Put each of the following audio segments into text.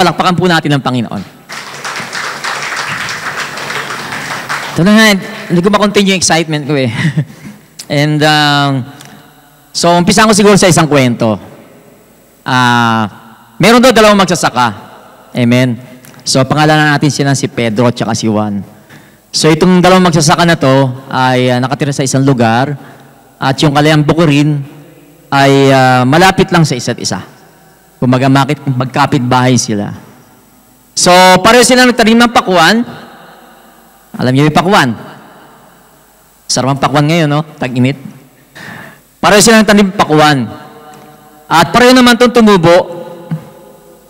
Palakpakan po natin ang Panginoon. Ito na nga, hindi ko ma-continue yung excitement ko eh. And, so, umpisa ko siguro sa isang kwento. Meron daw dalawang magsasaka. Amen. So, pangalanan natin sila si Pedro at saka si Juan. So, itong dalawang magsasaka na to ay nakatira sa isang lugar at yung kalayang bukurin ay malapit lang sa isa't isa. Kumaga magkapit-bahay sila. So, pareho sila nagtanim ng pakwan. Alam niyo yung pakwan? Sarap ang pakwan ngayon, no? Tag-init. Pareho sila nagtanim ng pakwan. At pareho naman itong tumubo.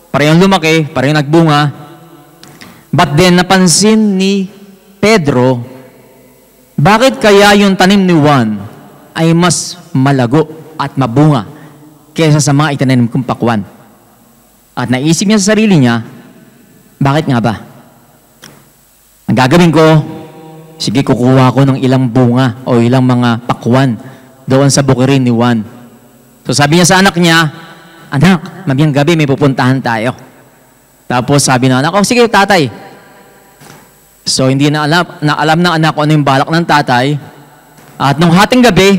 Pareho lumaki, pareho nagbunga. But then, napansin ni Pedro, bakit kaya yung tanim ni Juan ay mas malago at mabunga kaysa sa mga itinanim kong pakwan? At naisip niya sa sarili niya, bakit nga ba? Ang gagawin ko, sige, kukuha ko ng ilang bunga o ilang mga pakwan doon sa bukirin ni Juan. So sabi niya sa anak niya, anak, mamayang gabi may pupuntahan tayo. Tapos sabi ng anak, oh sige tatay. So hindi na alam ng anak kung ano yung balak ng tatay. At nung hating gabi,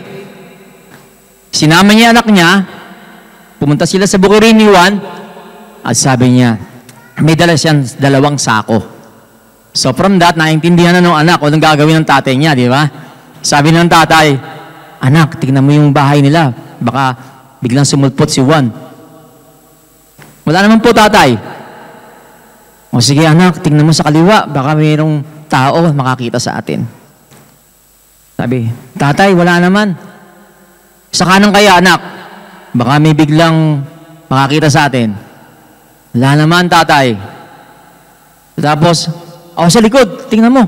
sinama niya anak niya, pumunta sila sa bukirin ni Juan, at sabi niya, may dala siyang 2 sako. So from that, naintindihan na ng anak kung anong gagawin ng tatay niya, di ba? Sabi ng tatay, anak, tingnan mo yung bahay nila. Baka biglang sumulpot si Juan. Wala naman po, tatay. O sige anak, tingnan mo sa kaliwa. Baka mayroong tao makakita sa atin. Sabi, tatay, wala naman. Sa kanan kaya, anak? Baka may biglang makakita sa atin. Wala naman, tatay. Tapos, sa likod, tingnan mo.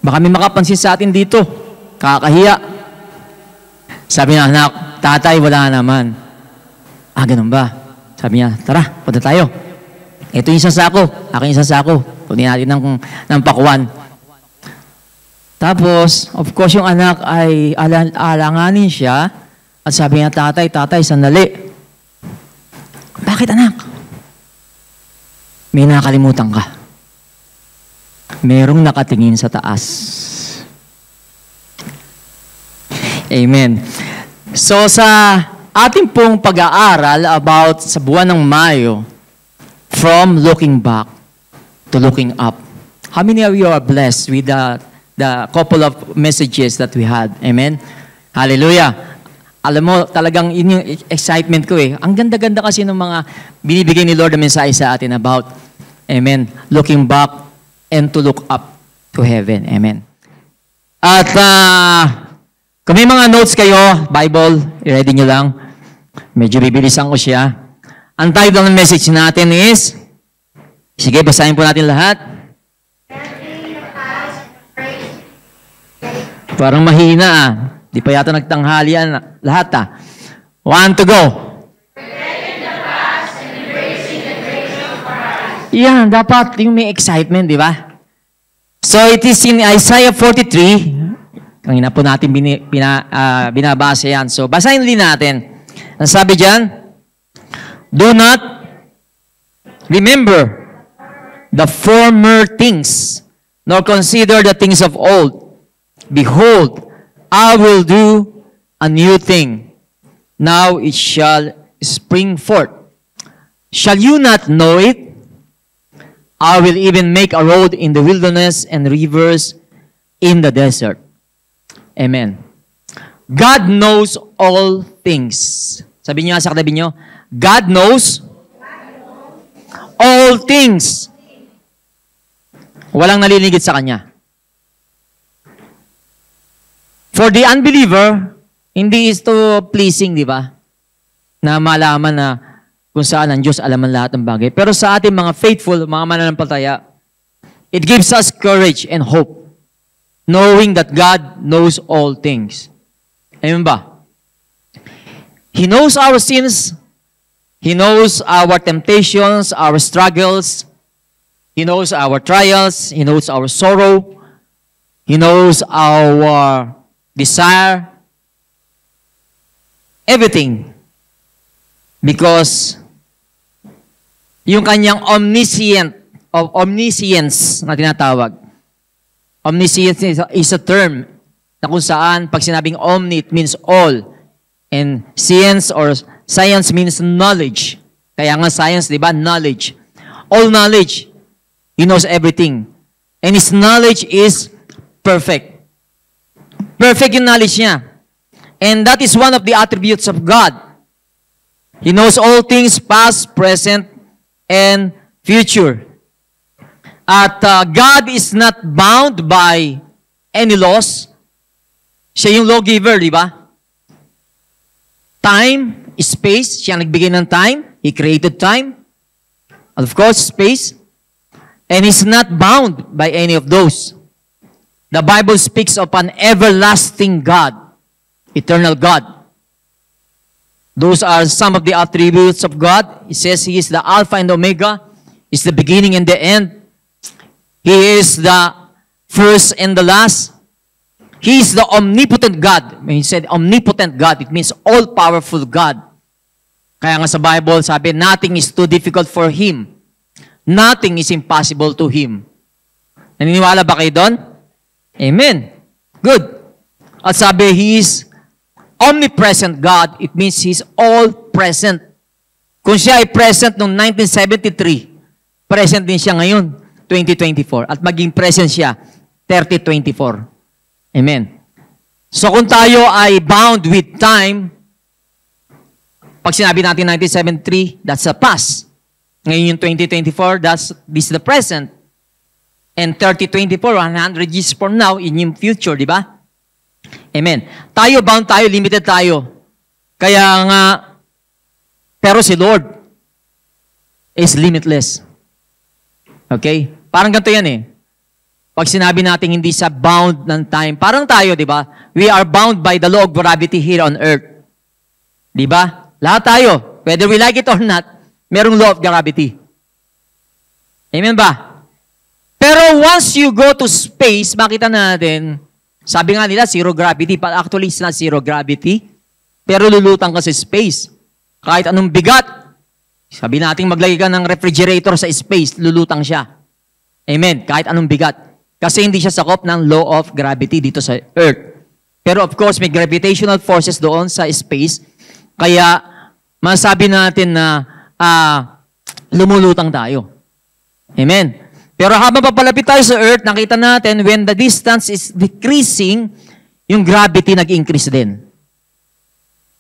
Baka may makapansin sa atin dito. Kakahiya. Sabi niya, anak, tatay, wala naman. Ganun ba? Sabi niya, tara, punta tayo. Ito yung isang sako. Aking isang sako. Kunin natin ng pakwan. Tapos, of course, yung anak ay alanganin siya. At sabi niya, tatay, sandali. Bakit, anak? May nakalimutan ka. Merong nakatingin sa taas. Amen. So sa ating pong pag-aaral about sa buwan ng Mayo, from looking back to looking up, how many of you are blessed with the couple of messages that we had? Amen? Hallelujah. Alam mo, talagang yun yung excitement ko eh. Ang ganda-ganda kasi ng mga binibigay ni Lord na mensahe sa atin about, amen, looking back and to look up to heaven. Amen. At kung may mga notes kayo, Bible, i-ready nyo lang. Medyo bibilisan ko siya. Ang title ng message natin is, sige, basahin po natin lahat. Parang mahina Di pa yata nagtanghalian lahat 1 to go. Yan, dapat yung may excitement, di ba? So, it is in Isaiah 43. Kanina po natin binabasa yan. So, basahin din natin. Ang sabi dyan, do not remember the former things, nor consider the things of old. Behold, I will do a new thing. Now it shall spring forth. Shall you not know it? I will even make a road in the wilderness and rivers in the desert. Amen. God knows all things. Sabi niyo sa katabi niyo, God knows all things. Walang naliligid sa Kanya. For the unbeliever, hindi ito pleasing, di ba? Na malaman na kung saan ang Diyos alam ang lahat ng bagay. Pero sa ating mga faithful, mga mananampalataya, it gives us courage and hope, knowing that God knows all things. Amen ba? He knows our sins. He knows our temptations, our struggles. He knows our trials. He knows our sorrow. He knows our desire. Everything. Because Yung kanyang omniscience na tinatawag. Omniscience is a term na kung saan pag sinabing omni, it means all. And science or science means knowledge. Kaya nga science, di ba? Knowledge. All knowledge. He knows everything. And His knowledge is perfect. Perfect yung knowledge niya. And that is one of the attributes of God. He knows all things, past, present, and future. At God is not bound by any laws. Siya yung lawgiver, di ba? Time, space, siya nagbigay ng time. He created time. Of course, space. And He's not bound by any of those. The Bible speaks of an everlasting God, eternal God. Those are some of the attributes of God. It says He is the Alpha and Omega. He is the beginning and the end. He is the first and the last. He is the omnipotent God. When He said omnipotent God, it means all-powerful God. Kaya nga sa Bible, sabi, nothing is too difficult for Him. Nothing is impossible to Him. Naniniwala ba kayo doon? Amen. Good. At sabi, He is omnipresent God. It means He's all-present. Kung siya ay present noong 1973, present din siya ngayon, 2024. At maging present siya, 3024. Amen. So kung tayo ay bound with time, pag sinabi natin 1973, that's the past. Ngayon yung 2024, this is the present. And 3024, 100 years from now, in yung future, di ba? Amen. Tayo, bound tayo, limited tayo. Kaya nga, pero si Lord is limitless. Okay? Parang ganito yan eh. Pag sinabi natin hindi sa bound ng time, parang tayo, di ba? We are bound by the law of gravity here on earth. Di ba? Lahat tayo, whether we like it or not, merong law of gravity. Amen ba? Pero once you go to space, makita natin, sabi nga nila, zero gravity, but actually it's not zero gravity, pero lulutang ka sa space. Kahit anong bigat, sabi natin maglagay ka ng refrigerator sa space, lulutang siya. Amen. Kahit anong bigat. Kasi hindi siya sakop ng law of gravity dito sa Earth. Pero of course, may gravitational forces doon sa space. Kaya, masabi natin na lumulutang tayo. Amen. Pero habang papalapit tayo sa Earth, nakita natin when the distance is decreasing, yung gravity nag-increase din.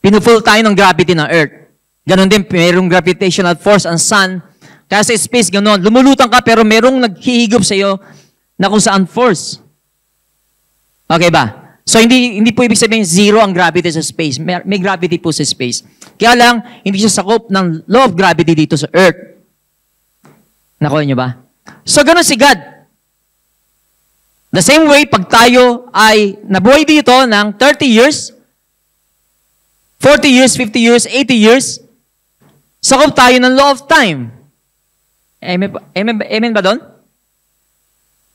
Pinufull tayo ng gravity ng Earth. Ganon din, mayroong gravitational force ang Sun. Kaya sa space, ganon. Lumulutang ka pero merong naghihigop sa iyo na kung saan force. Okay ba? So, hindi po ibig sabihin zero ang gravity sa space. May gravity po sa space. Kaya lang, hindi siya sakop ng law of gravity dito sa Earth. Nakuha niyo ba? So, ganun si God. The same way, pag tayo ay nabuhay dito ng 30 years, 40 years, 50 years, 80 years, sakop tayo ng law of time. Amen ba doon?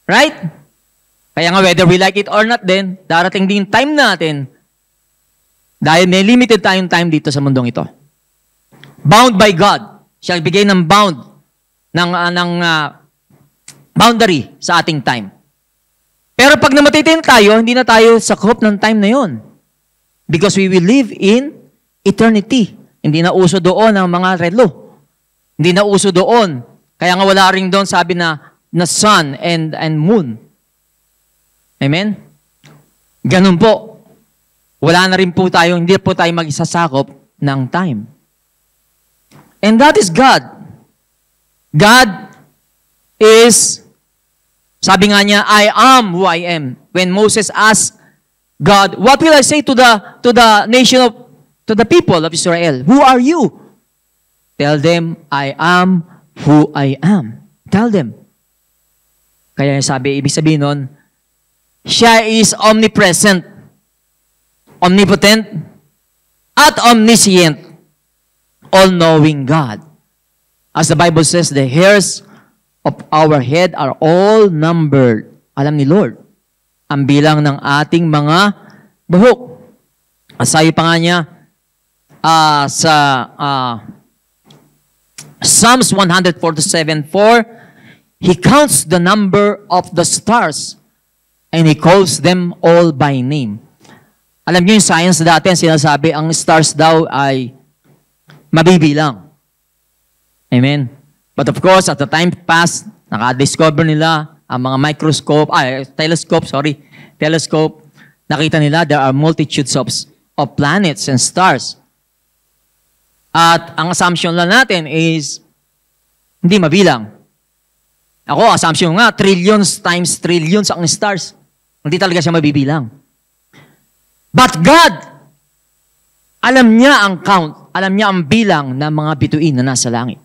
Right? Kaya nga, whether we like it or not din, darating din time natin dahil may limited tayong time dito sa mundong ito. Bound by God. Siya bigay ng ng boundary sa ating time. Pero pag namatay tayo, hindi na tayo sakop ng time na yon. Because we will live in eternity. Hindi na uso doon ang mga relo. Hindi na uso doon. Kaya nga wala rin doon sabi na sun and moon. Amen? Ganun po. Wala na rin po tayo, hindi po tayo mag-isasakop ng time. And that is God. God is, sabi nga niya, I am who I am. When Moses asked God, what will I say to the nation to the people of Israel? Who are you? Tell them, I am who I am. Tell them. Kaya sabi, ibig sabihin nun, siya is omnipresent, omnipotent, at omniscient, all-knowing God. As the Bible says, the hairs of our head are all numbered. Alam ni Lord, ang bilang ng ating mga buhok. Sabi pa nga niya, Psalms 147:4, He counts the number of the stars and He calls them all by name. Alam niyo yung science dati, ang sinasabi, ang stars daw ay mabibilang. Amen? But of course, at the time passed, naka-discover nila ang mga telescope, nakita nila there are multitudes of planets and stars. At ang assumption lang natin is, hindi mabilang. Ako, assumption nga, trillions times trillions ang stars. Hindi talaga siya mabibilang. But God, alam niya ang count, alam niya ang bilang ng mga bituin na nasa langit.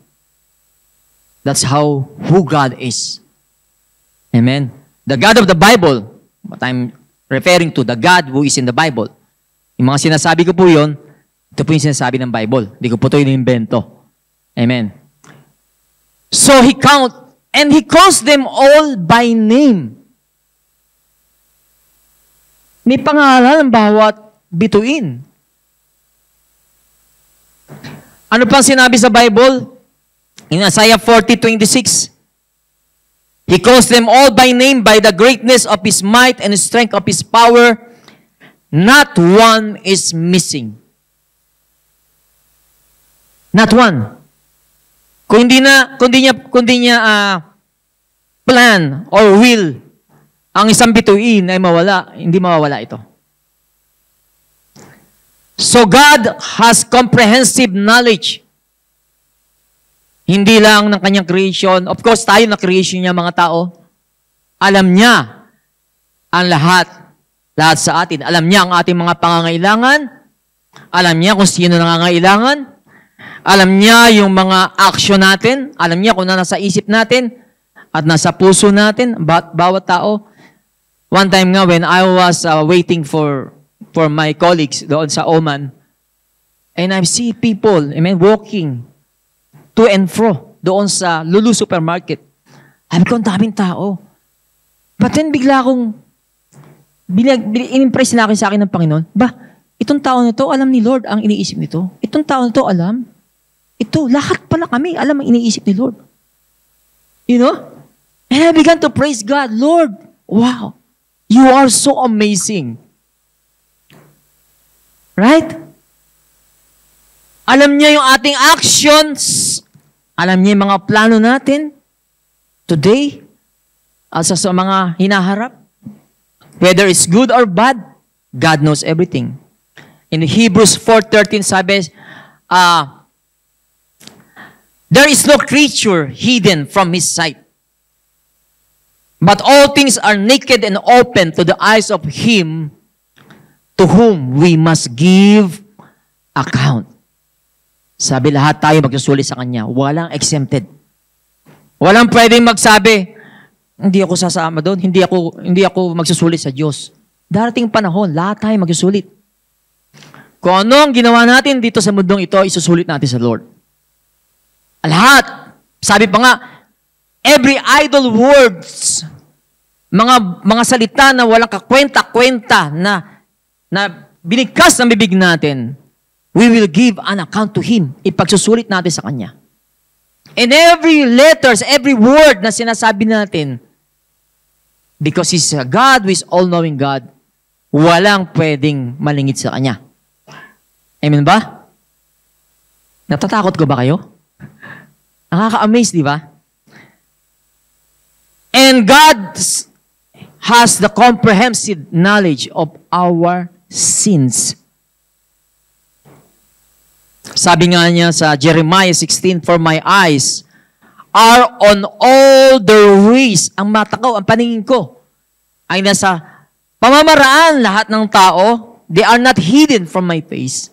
That's who God is. Amen? The God of the Bible, what I'm referring to, the God who is in the Bible. Yung mga sinasabi ko po yun, ito po yung sinasabi ng Bible. Hindi ko po ito inimbento. Amen. So He and He calls them all by name. May pangalan ng bawat bituin. Ano pang sinabi sa Bible? In Isaiah 40:26, He calls them all by name, by the greatness of His might and the strength of His power. Not one is missing. Not one. Kung hindi niya plan or will ang isang bituin ay mawala, hindi mawawala ito. So God has comprehensive knowledge. Hindi lang ng kanyang creation. Of course, tayo na creation niya mga tao. Alam niya ang lahat sa atin. Alam niya ang ating mga pangangailangan. Alam niya kung sino nangangailangan. Alam niya yung mga action natin. Alam niya kung nasa isip natin at nasa puso natin, bawat tao. One time nga when I was waiting for my colleagues doon sa Oman, and I see people, walking to and fro doon sa Lulu Supermarket. Sabi ko, ang daming tao. But then bigla akong, in-impress na sa akin ng Panginoon, itong tao na to, alam ni Lord ang iniisip nito. Itong tao na to, alam. Ito, lahat pala kami, alam ang iniisip ni Lord. You know? And I began to praise God. Lord, wow, you are so amazing. Right? Alam niya yung ating actions. Alam niya yung mga plano natin today at sa mga hinaharap. Whether it's good or bad, God knows everything. In Hebrews 4:13 sabi, there is no creature hidden from His sight. But all things are naked and open to the eyes of Him to whom we must give account. Sabi, lahat tayo magsusuli sa Kanya. Walang exempted. Walang pwedeng magsabi, hindi ako sasama doon, hindi ako magsusulit sa Diyos. Darating panahon, lahat tayo magsusulit. Kung ano ang ginawa natin dito sa mundong ito, isusulit natin sa Lord. Lahat. Sabi pa nga, every idle words, mga salita na walang kakwenta-kwenta na binigkas ng bibig natin, we will give an account to Him. Ipagsusulit natin sa Kanya. And every letters, every word na sinasabi natin, because He's a God who is all-knowing God, walang pwedeng malingit sa Kanya. Amen ba? Natatakot ko ba kayo? Nakaka-amaze, di ba? And God has the comprehensive knowledge of our sins. Sabi nga niya sa Jeremiah 16, for my eyes are on all their ways. Ang mata ko, ang paningin ko, ay nasa pamamaraan lahat ng tao. They are not hidden from my face.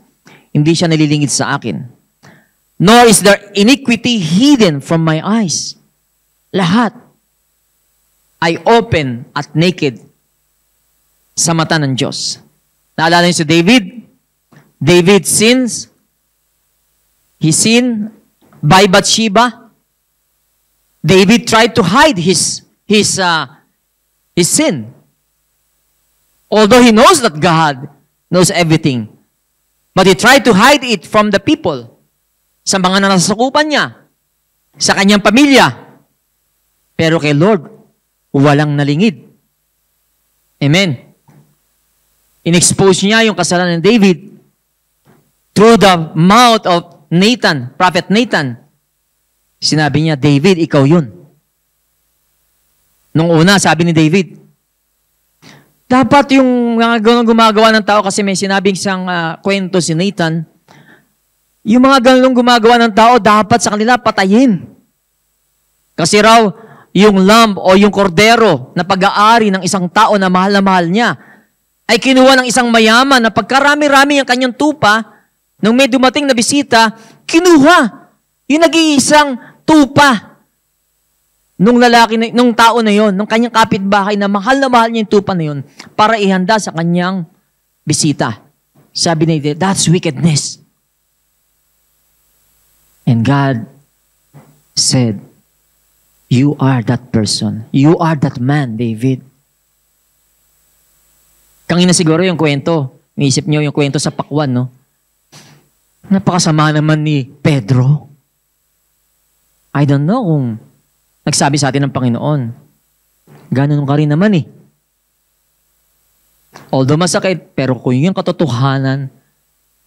Hindi siya nalilingid sa akin. Nor is there iniquity hidden from my eyes. Lahat ay open at naked sa mata ng Diyos. Naalala niyo si David? David sins. He sinned by Bathsheba. David tried to hide his sin. Although he knows that God knows everything. But he tried to hide it from the people. Sa mga nasasakupan niya. sa kanyang pamilya. Pero kay Lord, walang nalingid. Amen. In-expose niya yung kasalanan ng David through the mouth of Nathan, Prophet Nathan. Sinabi niya, David, ikaw yun. Nung una, sabi ni David, dapat yung mga gumagawa ng tao, kasi may sinabing isang kwento si Nathan, yung mga ganong gumagawa ng tao, dapat sa kanila patayin. Kasi raw, yung lamb o yung kordero na pag-aari ng isang tao na mahal niya, ay kinuha ng isang mayaman na pagkarami-rami ang kanyang tupa, nung may dumating na bisita, kinuha yung nag-iisang tupa nung lalaki, nung tao na yon, nung kanyang kapitbahay na mahal niya yung tupa na yon para ihanda sa kanyang bisita. Sabi niya, that's wickedness. And God said, you are that person. You are that man, David. Kanina siguro yung kwento. Naisip niyo yung kwento sa pakwan, no? Napakasama naman ni Pedro. I don't know kung nagsabi sa atin ng Panginoon. Ganun ka rin naman eh. Although masakit, pero kung yung katotohanan,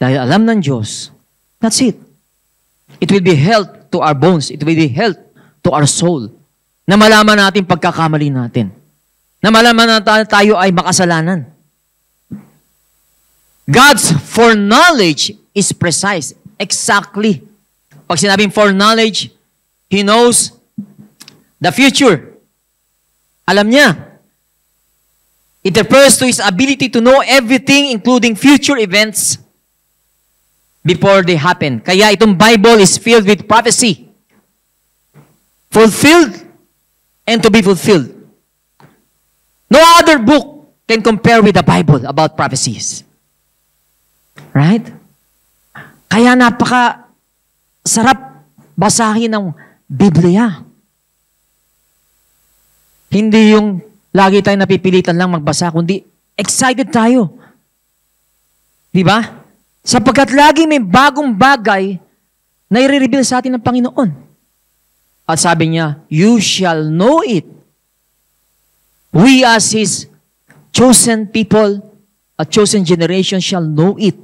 dahil alam ng Diyos, that's it. It will be health to our bones. It will be health to our soul. Na malaman natin pagkakamali natin. Na malaman natin tayo ay makasalanan. God's foreknowledge is precise. Exactly. Pag sinabing foreknowledge, He knows the future. Alam niya. It refers to His ability to know everything, including future events, before they happen. Kaya itong Bible is filled with prophecy. Fulfilled and to be fulfilled. No other book can compare with the Bible about prophecies. Right? Kaya napaka sarap basahin ng Biblia. Hindi yung lagi tayo napipilitan lang magbasa, kundi excited tayo. Di ba? Sapagkat lagi may bagong bagay na i-reveal sa atin ng Panginoon. At sabi niya, you shall know it. We as His chosen people, a chosen generation shall know it.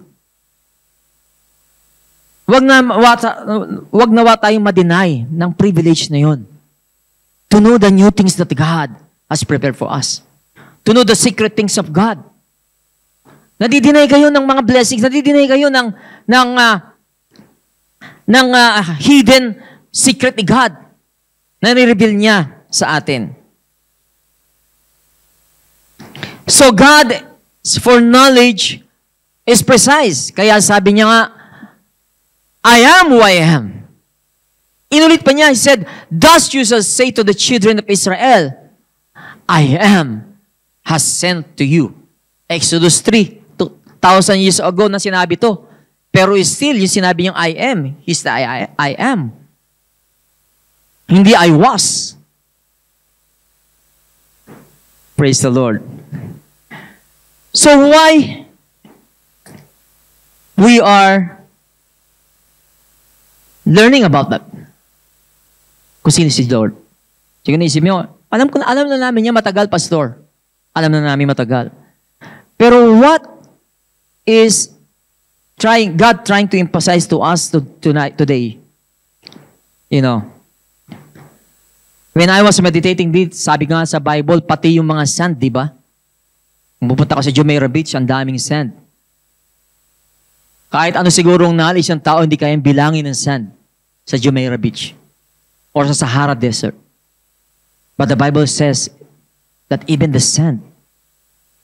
Wag nawa tayong ma-deny ng privilege na yon. To know the new things that God has prepared for us. To know the secret things of God. Nadidinay kayo ng mga blessings, nadidinay kayo ng hidden secret ni God na ni-reveal niya sa atin. So God's foreknowledge is precise. Kaya sabi niya nga, I am who I am. Inulit pa niya, He said, thus you shall say to the children of Israel, I am has sent to you. Exodus 3, 2,000 years ago na sinabi to. Pero still, yung sinabi niyang I am, He's the I am. Hindi I was. Praise the Lord. So why we are learning about that? Kung sino si Lord. Sige na isip nyo, alam na namin niya matagal, pastor. Alam na namin matagal. Pero what is God trying to emphasize to us today? You know, when I was meditating this, sabi nga sa Bible, pati yung mga sand, di ba? Kung pupunta ka sa Jumeirah Beach, ang daming sand. Kahit ano sigurong knowledge ng tao, hindi kayang bilangin ng sand sa Jumeirah Beach or sa Sahara Desert. But the Bible says that even the sand,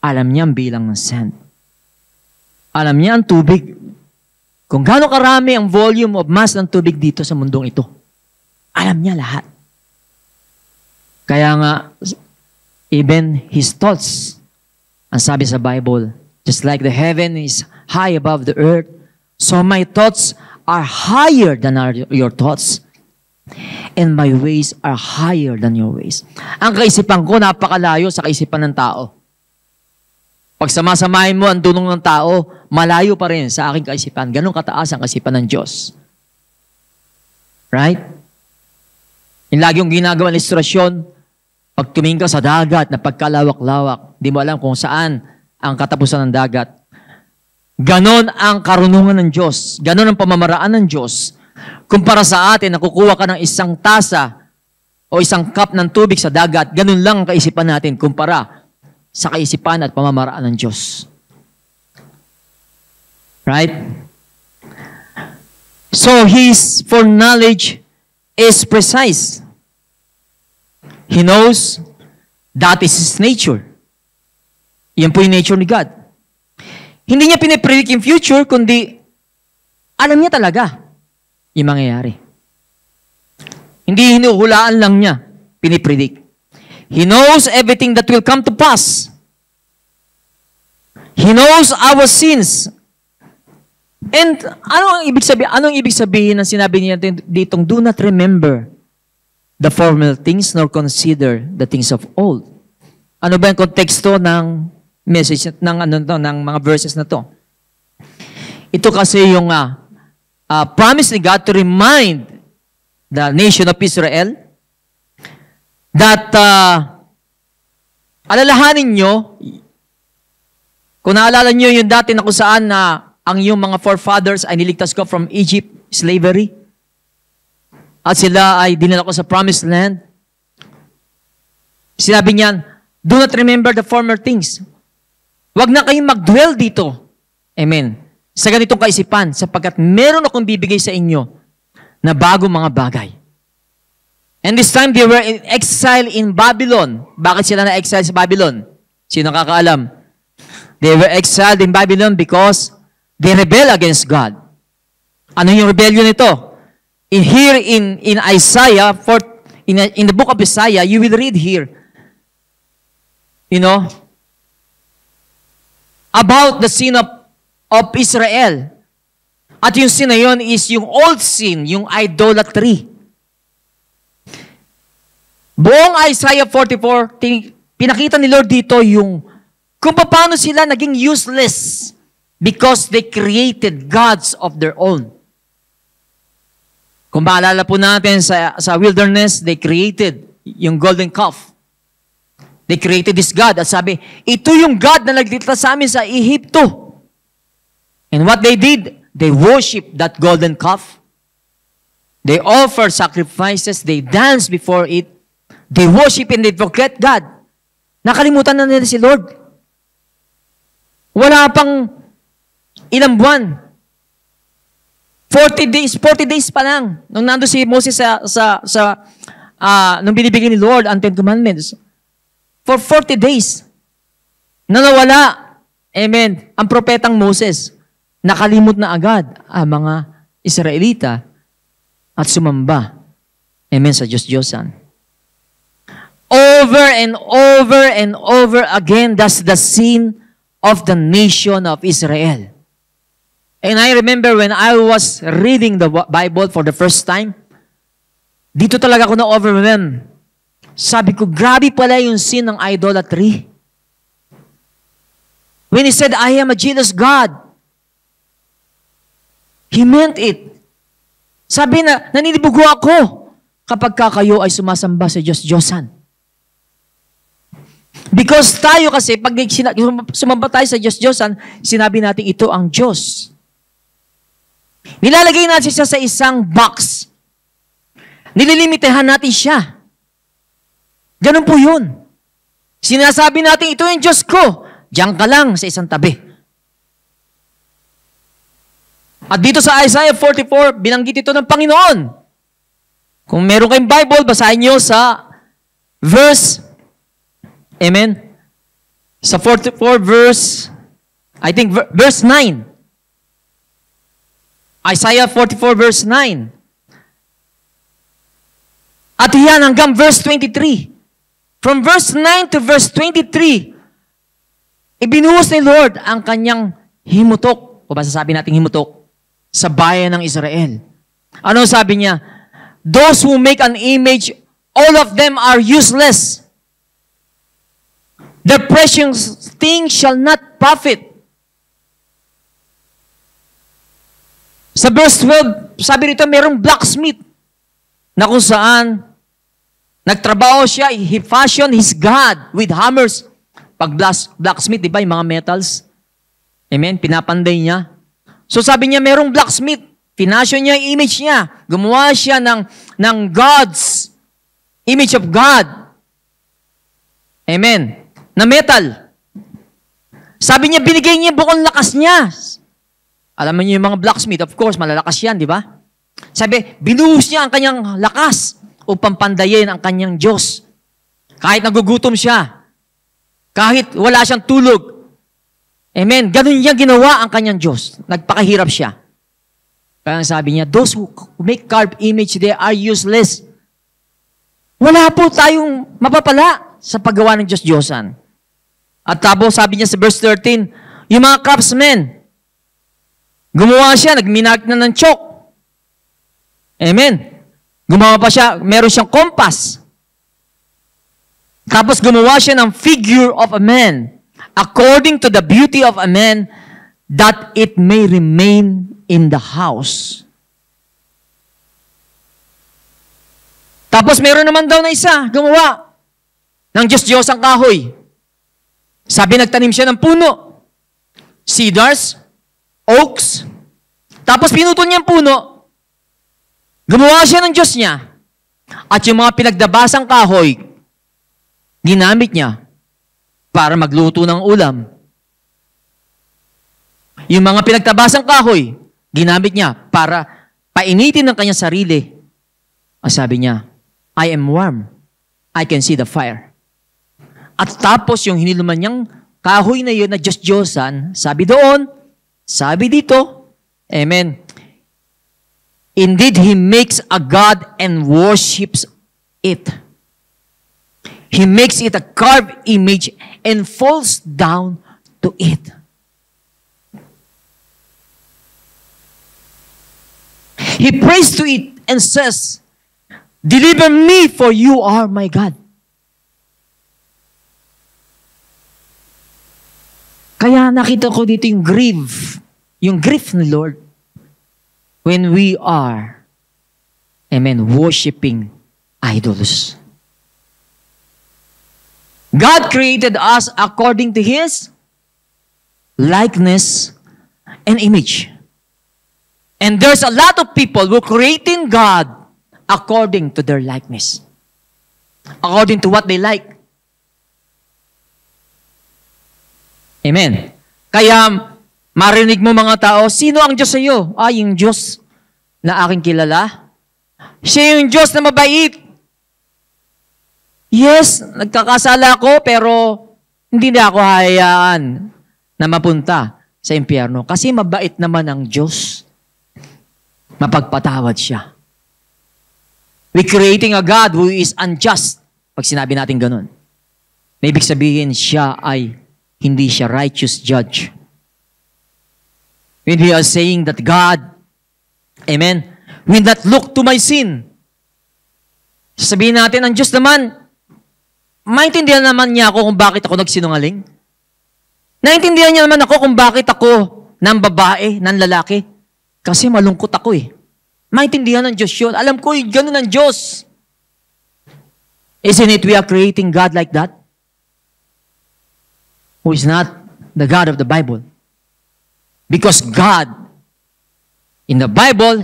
alam niya ang bilang ng sand. Alam niya ang tubig. Kung gaano karami ang volume of mass ng tubig dito sa mundong ito. Alam niya lahat. Kaya nga, even His thoughts, ang sabi sa Bible, just like the heaven is high above the earth, so my thoughts are higher than your thoughts, and my ways are higher than your ways. Ang kaisipan ko, napakalayo sa kaisipan ng tao. Pag samasamahin mo ang dunong ng tao, malayo pa rin sa aking kaisipan. Ganun kataas ang kaisipan ng Diyos. Right? Yung lagi yung ginagawa ng ilustrasyon, pag tumingin ka sa dagat na pagkalawak-lawak, di mo alam kung saan ang katapusan ng dagat. Ganon ang karunungan ng Diyos. Ganon ang pamamaraan ng Diyos. Kumpara sa atin, nakukuha ka ng isang tasa o isang cup ng tubig sa dagat, ganon lang ang kaisipan natin kumpara sa kaisipan at pamamaraan ng Diyos. Right? So, His foreknowledge is precise. He knows that is His nature. Yan po yung nature ni God. Hindi niya pinipredict yung future, kundi alam niya talaga yung mangyayari. Hindi hinuhulaan lang niya, pinipredict. He knows everything that will come to pass. He knows our sins. And anong ibig sabihin ng sinabi niya ditong, do not remember the former things nor consider the things of old. Ano ba yung konteksto ng message ng mga verses na to? Ito kasi yung promise ni God to remind the nation of Israel that alalahanin nyo, kung naalala nyo yung dati na kung saan na ang iyong mga forefathers ay niligtas ko from Egypt, slavery, at sila ay dinala ko sa promised land. Sinabi niyan, do not remember the former things. Huwag na kayong mag-dwell dito. Amen. Sa ganitong kaisipan, sapagkat meron akong bibigay sa inyo na bagong mga bagay. And this time, they were in exile in Babylon. Bakit sila na-exile sa Babylon? Sino nakakaalam? They were exiled in Babylon because they rebel against God. Ano yung rebellion nito? Here in Isaiah, in the book of Isaiah, you will read here, about the sin of Israel. At yung sin na yun is yung old sin, yung idolatry. Buong Isaiah 44, pinakita ni Lord dito yung kung paano sila naging useless because they created gods of their own. Kung maalala po natin sa wilderness, they created yung golden calf. They created this God. At sabi, ito yung God na nagligtas sa amin sa Ehipto. And what they did, they worshiped that golden calf. They offered sacrifices. They danced before it. They worship and they forget God. Nakalimutan na nila si Lord. Wala pang ilang buwan. 40 days pa lang. Nung nando si Moses nung binibigyan ni Lord ang 10 Commandments. For 40 days. Nawala. Amen. Ang propetang Moses. Nakalimot na agad ang mga Israelita at sumamba. Amen sa Diyos-Diyosan. Over and over and over again, that's the sin of the nation of Israel. And I remember when I was reading the Bible for the first time, dito talaga ako na-overwhelmed. Sabi ko, grabe pala yung sin ng idolatry. When he said, I am a jealous God, he meant it. Sabi na, naninibugo ako kapag kayo ay sumasamba sa Diyos-Diyosan. Because tayo kasi, pag sumamba tayo sa Diyos-Diyosan, sinabi natin ito ang Diyos. Nilalagay natin siya sa isang box. Nililimitahan natin siya. Ganun po yun. Sinasabi natin, ito yung Diyos ko. Diyan ka lang sa isang tabi. At dito sa Isaiah 44, binanggit ito ng Panginoon. Kung meron kayong Bible, basahin nyo sa verse, amen, sa 44 verse, I think verse 9. Isaiah 44 verse 9. At yan hanggang verse 23. From verse 9 to verse 23, ibinuhos ni Lord ang kanyang himutok, o ba sasabi natin himutok, sa bayan ng Israel. Ano sabi niya? Those who make an image, all of them are useless. Their precious things shall not profit. Sa verse 12, sabi rito, mayroong blacksmith na kung saan Nagtrabaho siya, he fashioned his God with hammers. Pag blacksmith, di ba, yung mga metals? Amen? Pinapanday niya. So sabi niya, merong blacksmith. Pinasyon niya yung image niya. Gumawa siya ng God's image of God. Amen? Na metal. Sabi niya, binigay niya buong lakas niya. Alam niyo yung mga blacksmith, of course, malalakas yan, di ba? Sabi, binuhos niya ang kanyang lakas upang pandayin ang kanyang Diyos. Kahit nagugutom siya. Kahit wala siyang tulog. Amen. Ganun niya ginawa ang kanyang Diyos. Nagpakahirap siya. Kaya sabi niya, those who make carved image, they are useless. Wala po tayong mapapala sa paggawa ng Diyos-Diyosan. At tapos sabi niya sa verse 13, yung mga craftsmen, gumawa siya, nagminag na ng chalk. Amen. Gumawa pa siya, meron siyang compass. Tapos gumawa siya ng figure of a man, according to the beauty of a man, that it may remain in the house. Tapos meron naman daw na isa, gumawa ng Diyos-Diyos ang kahoy. Sabi, nagtanim siya ng puno. Cedars, oaks. Tapos pinutol niya ang puno. Gumawa siya ng Diyos niya. At yung mga pinagdabasang kahoy, ginamit niya para magluto ng ulam. Yung mga pinagtabasang kahoy, ginamit niya para painitin ng kanyang sarili. Ang sabi niya, I am warm. I can see the fire. At tapos yung hiniluman niyang kahoy na yun na Diyos-Diyosan, sabi doon, sabi dito, amen, indeed, He makes a God and worships it. He makes it a carved image and falls down to it. He prays to it and says, deliver me, for you are my God. Kaya nakita ko dito yung grief ni Lord when we are, amen, worshiping idols. God created us according to His likeness and image. And there's a lot of people who are creating God according to their likeness. According to what they like. Amen. Kaya, marinig mo mga tao, sino ang Diyos sa iyo? Yung Diyos na aking kilala. Siya yung Diyos na mabait. Yes, nagkakasala ko, pero hindi na ako hayaan na mapunta sa impyerno. Kasi mabait naman ang Diyos. Mapagpatawad siya. We creating a God who is unjust. Pag sinabi natin ganun. May ibig sabihin, siya ay hindi siya righteous judge. When we are saying that God, amen, will not look to my sin. Sabihin natin, ang Diyos naman, maintindihan naman niya ako kung bakit ako nagsinungaling. Naintindihan niya naman ako kung bakit ako ng babae, ng lalaki. Kasi malungkot ako eh. Maintindihan ng Diyos yun. Alam ko, ganun ang Diyos. Isn't it we are creating God like that? Who is not the God of the Bible. Because God, in the Bible,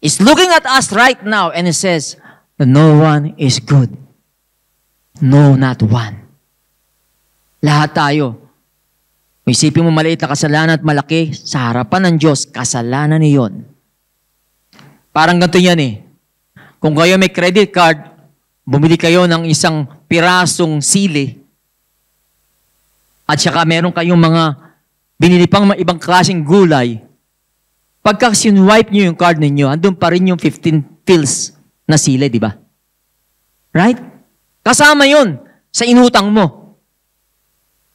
is looking at us right now and He says, no one is good. No, not one. Lahat tayo. Isipin mo maliit na kasalanan at malaki, sa harapan ng Diyos, kasalanan niyon. Parang ganito yan eh. Kung kayo may credit card, bumili kayo ng isang pirasong sili, at saka meron kayong mga binili pang ibang klaseng gulay, pagka sinwipe nyo yung card ninyo, andun pa rin yung 15 pills na sili, di ba? Right? Kasama yun sa inutang mo.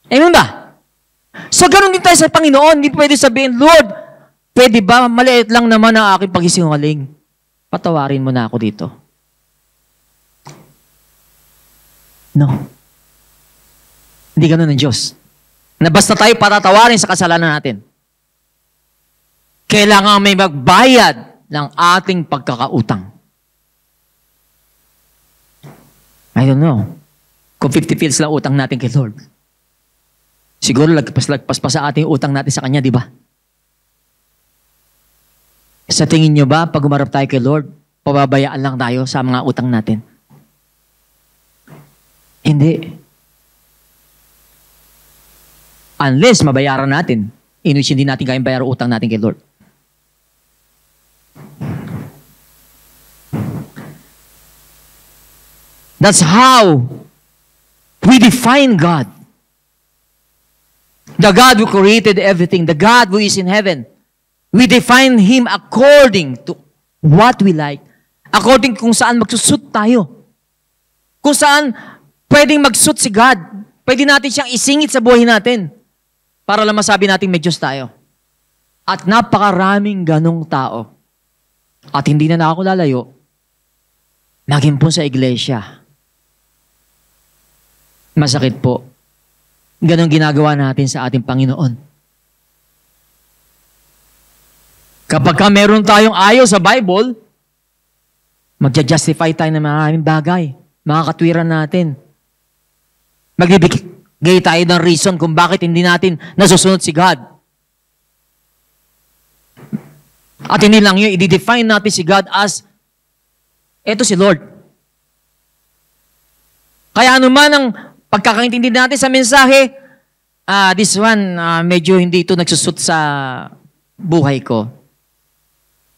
Amen ba? So, ganun din tayo sa Panginoon. Hindi pwede sabihin, Lord, pwede ba maliit lang naman ang aking pagsisinungaling? Patawarin mo na ako dito. No. Hindi ganun ang Diyos. Na basta tayo patatawarin sa kasalanan natin. Kailangan may magbayad ng ating pagkakautang. I don't know. Kung 50 fields lang utang natin kay Lord. Siguro lagpas-lagpas pa sa ating utang natin sa Kanya, di ba? Sa tingin nyo ba, pag umarap tayo kay Lord, pababayaan lang tayo sa mga utang natin? Hindi. Unless mabayaran natin, in which hindi natin kayang bayaran utang natin kay Lord. That's how we define God. The God who created everything, the God who is in heaven. We define Him according to what we like. According kung saan magsusut tayo. Kung saan pwedeng magsuit si God. Pwede natin siyang isingit sa buhay natin. Para lang masabi natin may Diyos tayo. At napakaraming ganong tao. At hindi na ako lalayo. Maging po sa iglesia. Masakit po. Ganon ginagawa natin sa ating Panginoon. Kapag ka meron tayong ayaw sa Bible, magja-justify tayo ng maraming bagay. Mga katwiran natin. Magbibigay tayo ng reason kung bakit hindi natin nasusunod si God. At hindi lang yun, i-define natin si God as, eto si Lord. Kaya anuman ang pagkakaintindi natin sa mensahe, this one, medyo hindi ito nagsusut sa buhay ko.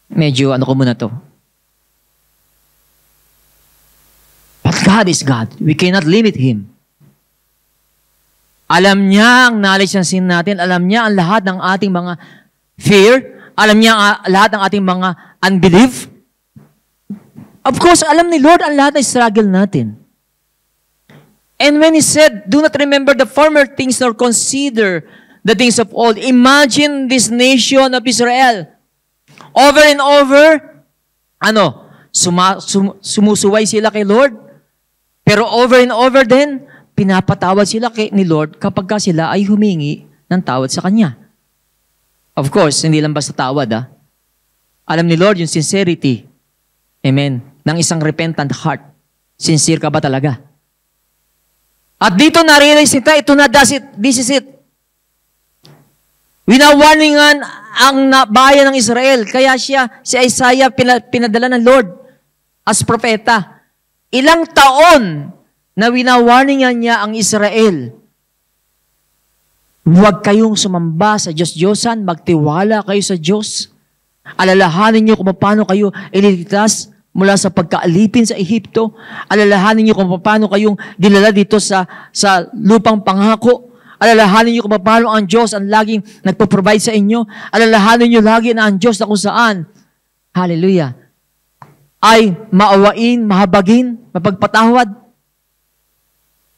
Medyo, ano ko muna to. But God is God. We cannot limit Him. Alam niya ang knowledge ng sin natin. Alam niya ang lahat ng ating mga fear. Alam niya ang lahat ng ating mga unbelief. Of course, alam ni Lord ang lahat ng struggle natin. And when He said, do not remember the former things nor consider the things of old. Imagine this nation of Israel. Over and over, sumusuway sila kay Lord. Pero over and over din, pinapatawad sila ni Lord kapag sila ay humingi ng tawad sa Kanya. Of course, hindi lang basta tawad. Alam ni Lord yung sincerity. Amen. Ng isang repentant heart. Sincere ka ba talaga? At dito na-realize nita, this is it. Winawarningan ang bayan ng Israel. Kaya si Isaiah pinadala ng Lord as propeta. Ilang taon na winawarningan niya ang Israel. Huwag kayong sumamba sa Diyos-Diyosan, magtiwala kayo sa Diyos. Alalahanin niyo kung paano kayo ililigtas mula sa pagkaalipin sa Ehipto. Alalahanin niyo kung paano kayong dinala dito sa lupang pangako. Alalahanin niyo kung paano ang Diyos ang laging nagpo-provide sa inyo. Alalahanin niyo lagi na ang Diyos na kung saan, hallelujah, ay maawain, mahabagin, mapagpatawad.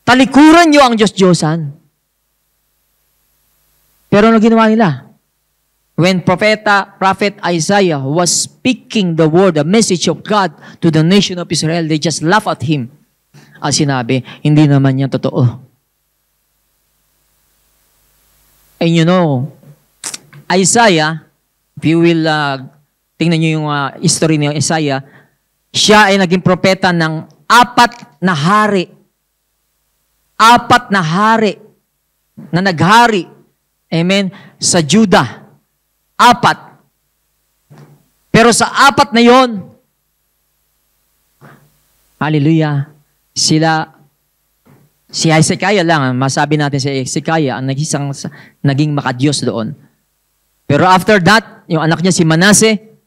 Talikuran niyo ang Diyos-Diyosan. Pero ano ginawa nila? When Prophet Isaiah was speaking the word, the message of God to the nation of Israel, they just laugh at him. At sinabi, hindi naman yan totoo. And you know, Isaiah, if you will tingnan nyo yung history ni Isaiah, siya ay naging propeta ng 4 na hari. 4 na hari na naghari. Amen. Sa Judah. 4. Pero sa 4 na yon, hallelujah, si Hezekiah lang, masabi natin si Hezekiah, ang naging makadiyos doon. Pero after that, yung anak niya si Manasseh,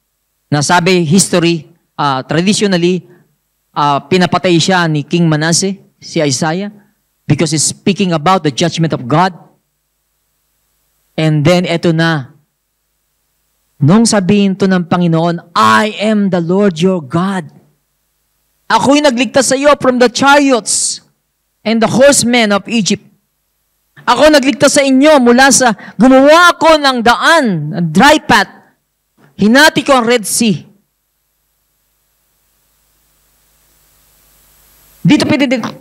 nasabi history, traditionally, pinapatay siya ni King Manasseh, si Isaiah, because he's speaking about the judgment of God. And then, eto na, nung sabihin to ng Panginoon, I am the Lord your God. Ako'y nagligtas sa iyo from the chariots and the horsemen of Egypt. Ako nagligtas sa inyo mula sa gumawa ko ng daan, dry path. Hinati ko ang Red Sea. Dito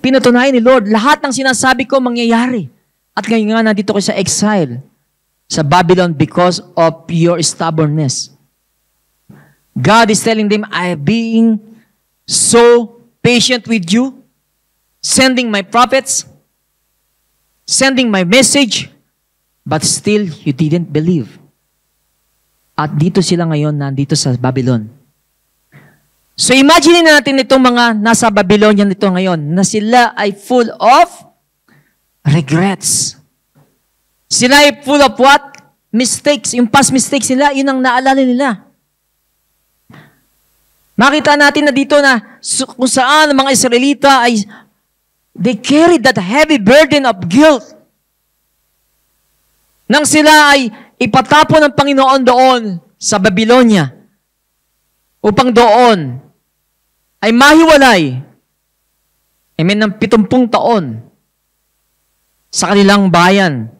pinatunayan ni Lord, lahat ng sinasabi ko mangyayari. At ngayon nga nandito ko sa exile sa Babylon because of your stubbornness. God is telling them, I am being so patient with you. sending my prophets, sending my message, but still you didn't believe. At dito sila ngayon, nandito sa Babylon. So imagine natin itong mga nasa Babylonia nito ngayon, na sila ay full of regrets. Sila ay full of what? Mistakes. Yung past mistakes nila, yun ang naalala nila. Makita natin na dito na kung saan ang mga Israelita ay they carried that heavy burden of guilt. Nang sila ay ipatapon ng Panginoon doon sa Babylonia upang doon ay mahiwalay ng 70 taon sa kanilang bayan.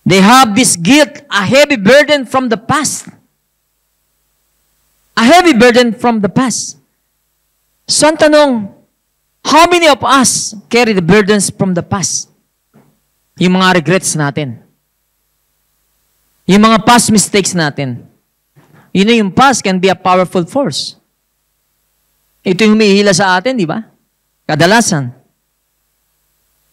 They have this guilt, a heavy burden from the past. A heavy burden from the past. So ang tanong, how many of us carry the burdens from the past? Yung mga regrets natin. Yung mga past mistakes natin. Yun na yung past can be a powerful force. Ito yung humihila sa atin, di ba? Kadalasan.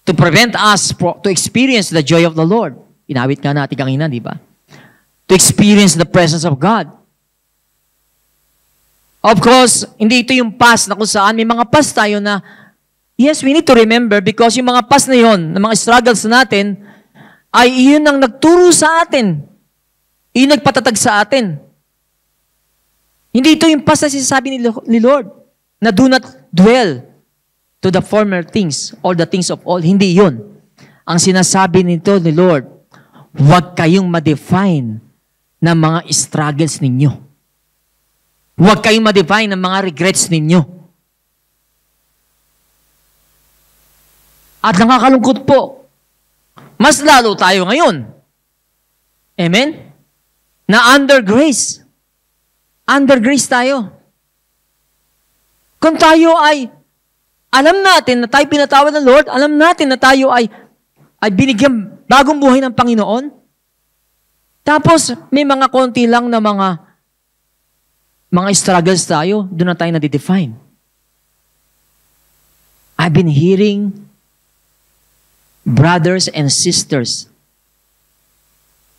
To prevent us to experience the joy of the Lord. Inawit nga natin kanina, di ba? To experience the presence of God. Of course, hindi ito yung past na kung saan may mga past tayo na, yes, we need to remember because yung mga past na yon, na mga struggles natin, ay iyon ang nagturo sa atin. Iyon nagpatatag sa atin. Hindi ito yung past na sinasabi ni Lord, na do not dwell to the former things or the things of old. Hindi yun. Ang sinasabi nito ni Lord, huwag kayong ma-define ng mga struggles ninyo. Huwag kayong ma-define ng mga regrets ninyo. At nakakalungkot po, mas lalo tayo ngayon. Amen? Na under grace. Under grace tayo. Kung tayo ay, alam natin na tayo pinatawad ng Lord, alam natin na tayo ay binigyan bagong buhay ng Panginoon. Tapos, may mga konti lang na mga struggles tayo, doon na tayo na-define. I've been hearing brothers and sisters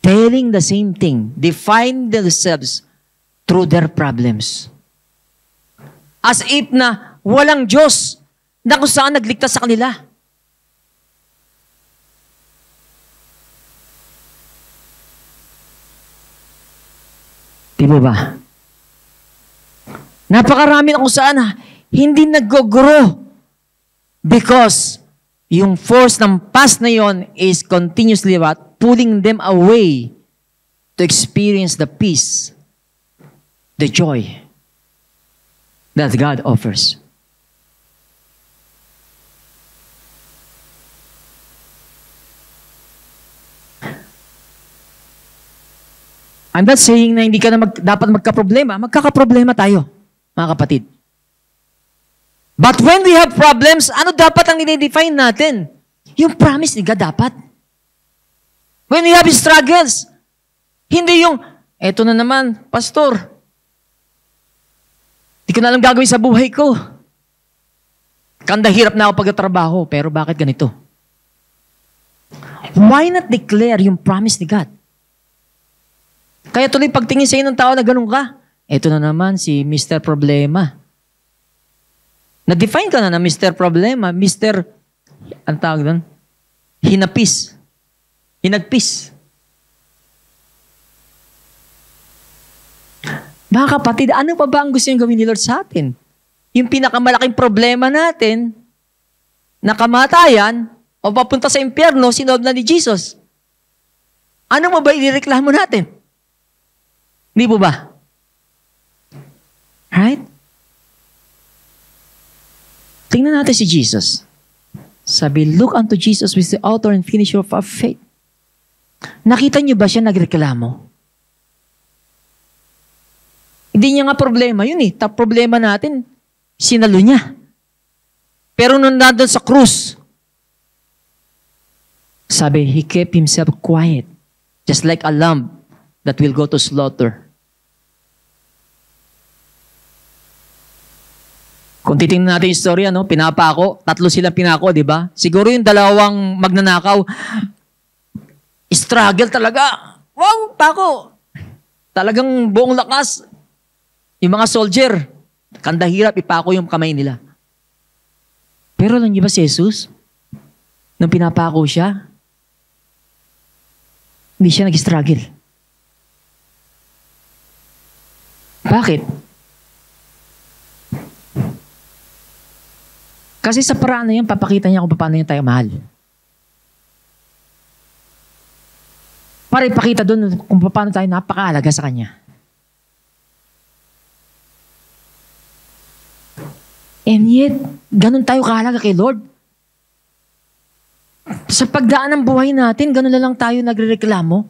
telling the same thing, define themselves through their problems. As if na walang Diyos na kung saan nagligtas sa kanila. Di ba? Napakarami na kung saan hindi nag-grow because yung force ng past na yon is continuously pulling them away to experience the peace, the joy that God offers. I'm not saying na hindi ka na dapat magka-problema. Magkaka-problema tayo, mga kapatid. But when we have problems, ano dapat ang i-define natin? Yung promise ni God dapat. When we have struggles, hindi yung, eto na naman, pastor, di ko na alam gagawin sa buhay ko. Kanda hirap na ako pagtatrabaho, pero bakit ganito? Why not declare yung promise ni God? Kaya tuloy pagtingin sa inyo ng tao na ganun ka, eto na naman si Mr. Problema. Na-define ka na Mr. Problema, Mr. ang tawag doon? Hinapis. Hinagpis. Mga kapatid, ano pa ba ang gusto niyong gawin ni Lord sa atin? Yung pinakamalaking problema natin, na kamatayan, o papunta sa impyerno, sinolve na ni Jesus. Ano mo ba inireklamo natin? Hindi po ba? Right? Tingnan natin si Jesus. Sabi, look unto Jesus with the author and finisher of our faith. Nakita niyo ba siya nagreklamo? Hindi niya nga problema yun eh. Top problema natin, sinalo niya. Pero nung nandun sa krus, sabi, he kept himself quiet, just like a lamb that will go to slaughter. Kung titingnan natin yung istorya, no? Pinapako, 3 silang pinako, di ba? Siguro yung 2 magnanakaw, struggle talaga. Wow, pako! Talagang buong lakas. Yung mga soldier, kandahirap, ipako yung kamay nila. Pero alam niyo ba si Jesus? Nung pinapako siya, hindi siya nag-struggle. Bakit? Kasi sa paraan na yan, papakita niya kung paano niya tayo mahal. Para ipakita doon kung paano tayo napakaalaga sa Kanya. And yet, ganun tayo kahalaga kay Lord. Sa pagdaan ng buhay natin, ganun na lang tayo nagrereklamo.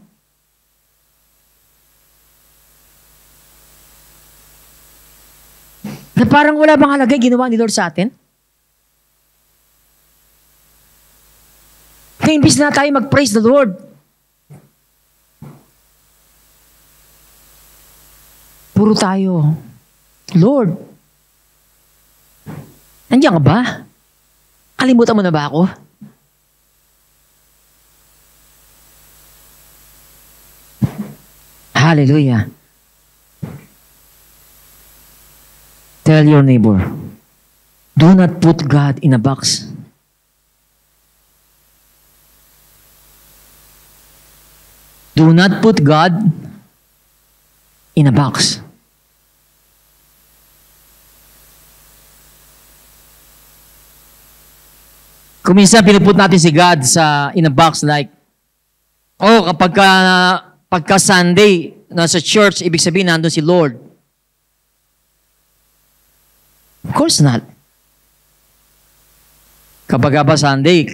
Na parang wala bang halaga ginawa ni Lord sa atin? Kaya imbis na tayo mag-praise the Lord, puro tayo, Lord, nandiyan ka ba? Kalimutan mo na ba ako? Hallelujah. Tell your neighbor, do not put God in a box. Do not put God in a box. Kung minsan pinuput natin si God in a box like, pagka Sunday, nasa church, ibig sabihin nandun si Lord. Of course not. Kapag ba Sunday,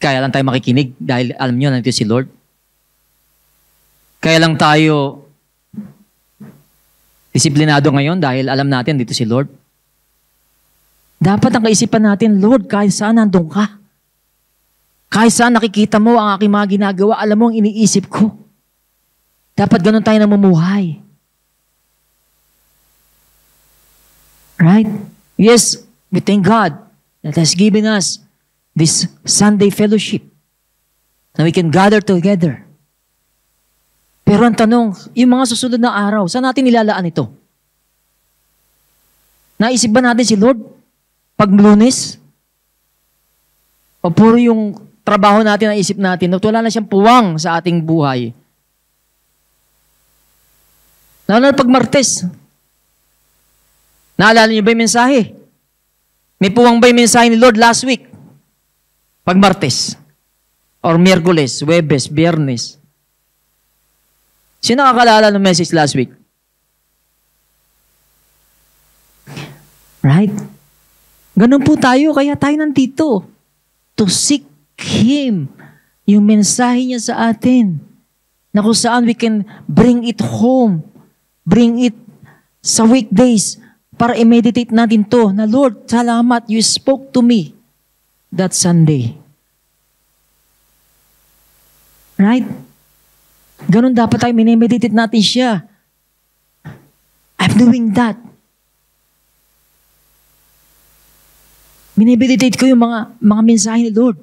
kaya lang tayo makikinig dahil alam nyo nandito si Lord. Kaya lang tayo disiplinado ngayon dahil alam natin dito si Lord. Dapat ang kaisipan natin, Lord, kahit saan nandun ka. Kahit saan nakikita mo ang aking mga ginagawa, alam mo ang iniisip ko. Dapat ganun tayo namumuhay. Right? Yes, we thank God that has given us this Sunday fellowship na we can gather together. Pero ang tanong, yung mga susunod na araw, saan natin nilalaan ito? Naisip ba natin si Lord pag Lunes? O puro yung trabaho natin na isip natin at wala na siyang puwang sa ating buhay? Lalo na pag Martes. Naalala niyo ba yung mensahe? May puwang ba yung mensahe ni Lord last week? Pag Martes. Or Miyerkules, Webes, Biyernes. Sino nakakalala ng message last week? Right? Ganun po tayo, kaya tayo nandito. To seek Him. Yung mensahe niya sa atin. Na kung saan we can bring it home. Bring it sa weekdays para i-meditate natin to. Na Lord, salamat, you spoke to me that Sunday. Right? Ganun dapat tayo, minimeditate natin siya. I'm doing that. Minimeditate ko yung mga mensahe ni Lord.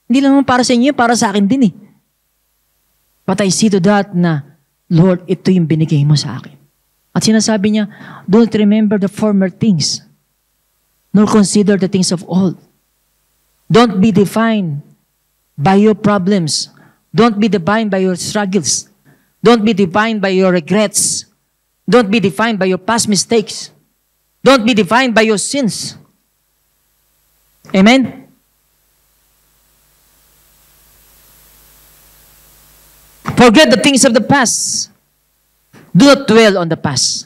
Hindi lang para sa inyo, para sa akin din eh. But I see to that na, Lord, ito yung binigay mo sa akin. At sinasabi niya, don't remember the former things, nor consider the things of old. Don't be defined by your problems. Don't be defined by your struggles. Don't be defined by your regrets. Don't be defined by your past mistakes. Don't be defined by your sins. Amen? Forget the things of the past. Do not dwell on the past.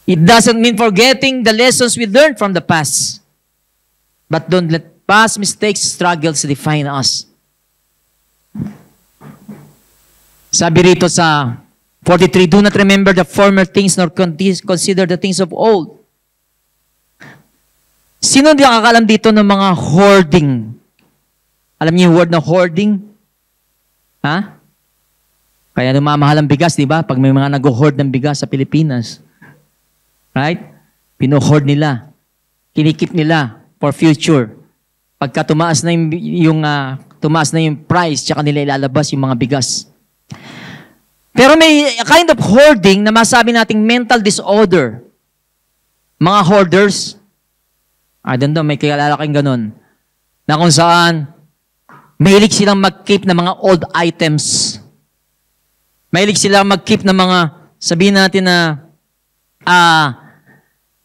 It doesn't mean forgetting the lessons we learned from the past. But don't let past mistakes, struggles define us. Sabi rito sa 43, do not remember the former things nor consider the things of old. Sino hindi nakakalam dito ng mga hoarding? Alam niyo yung word na hoarding? Ha? Kaya namamahal ang bigas, di ba? Pag may mga nag-hoard ng bigas sa Pilipinas. Right? Pino-hoard nila. Kinikip nila for future. Pagka tumaas na yung price, tsaka nila ilalabas yung mga bigas. Pero may kind of hoarding na masabi nating mental disorder. Mga hoarders, I don't know, may kilala kayong ganun, na kung saan mahilig silang mag-keep ng mga old items. Mahilig silang mag-keep ng mga, sabihin natin na,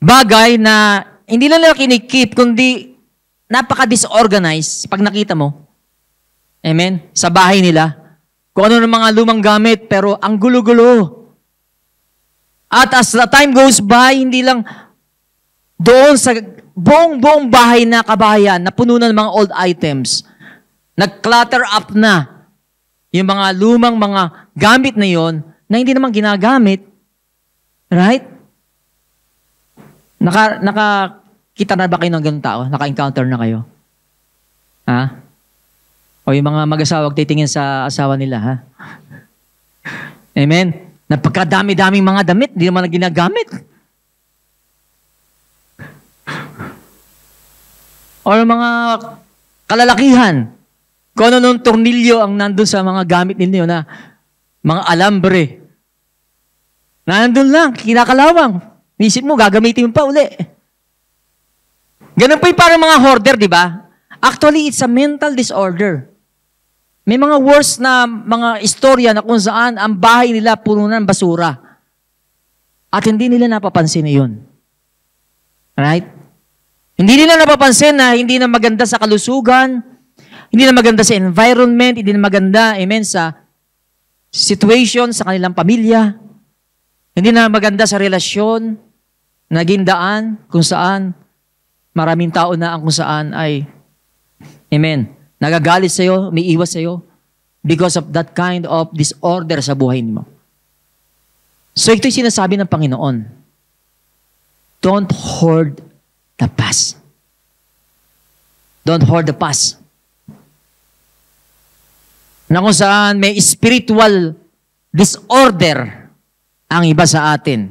bagay na hindi lang nila kinikip, kundi napaka-disorganized pag nakita mo. Amen? Sa bahay nila. Kung ano ng mga lumang gamit, pero ang gulo-gulo. At as the time goes by, hindi lang doon sa buong bahay na kabahayan na puno ng mga old items, nag-clutter up na yung mga lumang mga gamit na yon na hindi naman ginagamit. Right? Nakakita na ba kayo ng ganung tao? Naka-encounter na kayo? Ha? O yung mga mag-asawa, titingin sa asawa nila, ha? Amen? Napagkadami-daming mga damit, hindi naman na ginagamit. O mga kalalakihan, kung ano nung tornilyo ang nandun sa mga gamit ninyo na mga alambre. Nandun lang, kinakalawang. Isip mo, gagamitin mo pa uli. Ganun po yung parang mga hoarder, di ba? Actually, it's a mental disorder. May mga worse na mga istorya na kung saan ang bahay nila puno ng basura. At hindi nila napapansin na yun. Right? Hindi nila napapansin na hindi na maganda sa kalusugan, hindi na maganda sa environment, hindi na maganda, amen, sa situation sa kanilang pamilya. Hindi na maganda sa relasyon, naging daan kung saan maraming tao na ang kung saan ay, amen, nagagalit sa'yo, umiiwas sa'yo because of that kind of disorder sa buhay mo. So ito'y sinasabi ng Panginoon. Don't hoard the past. Don't hoard the past. Na kung saan may spiritual disorder ang iba sa atin.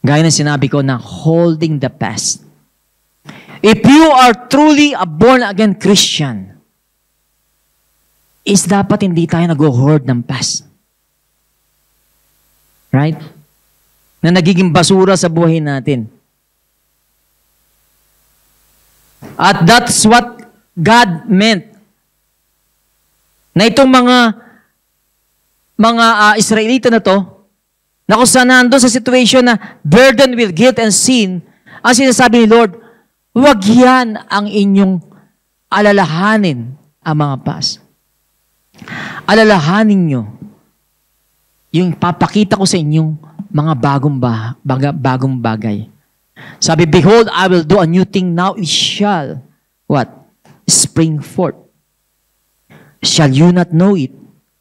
Gaya ng sinabi ko na holding the past. If you are truly a born-again Christian, is dapat hindi tayo nag-hoard ng past. Right? Na nagiging basura sa buhay natin. At that's what God meant. Na itong mga Israelita na to, na kung saan nandun sa situation na burdened with guilt and sin, ang sinasabi ni Lord, huwag yan ang inyong alalahanin ang mga past. Alalahanin nyo yung papakita ko sa inyong mga bagong bagay. Sabi, behold, I will do a new thing now. It shall, what? Spring forth. Shall you not know it?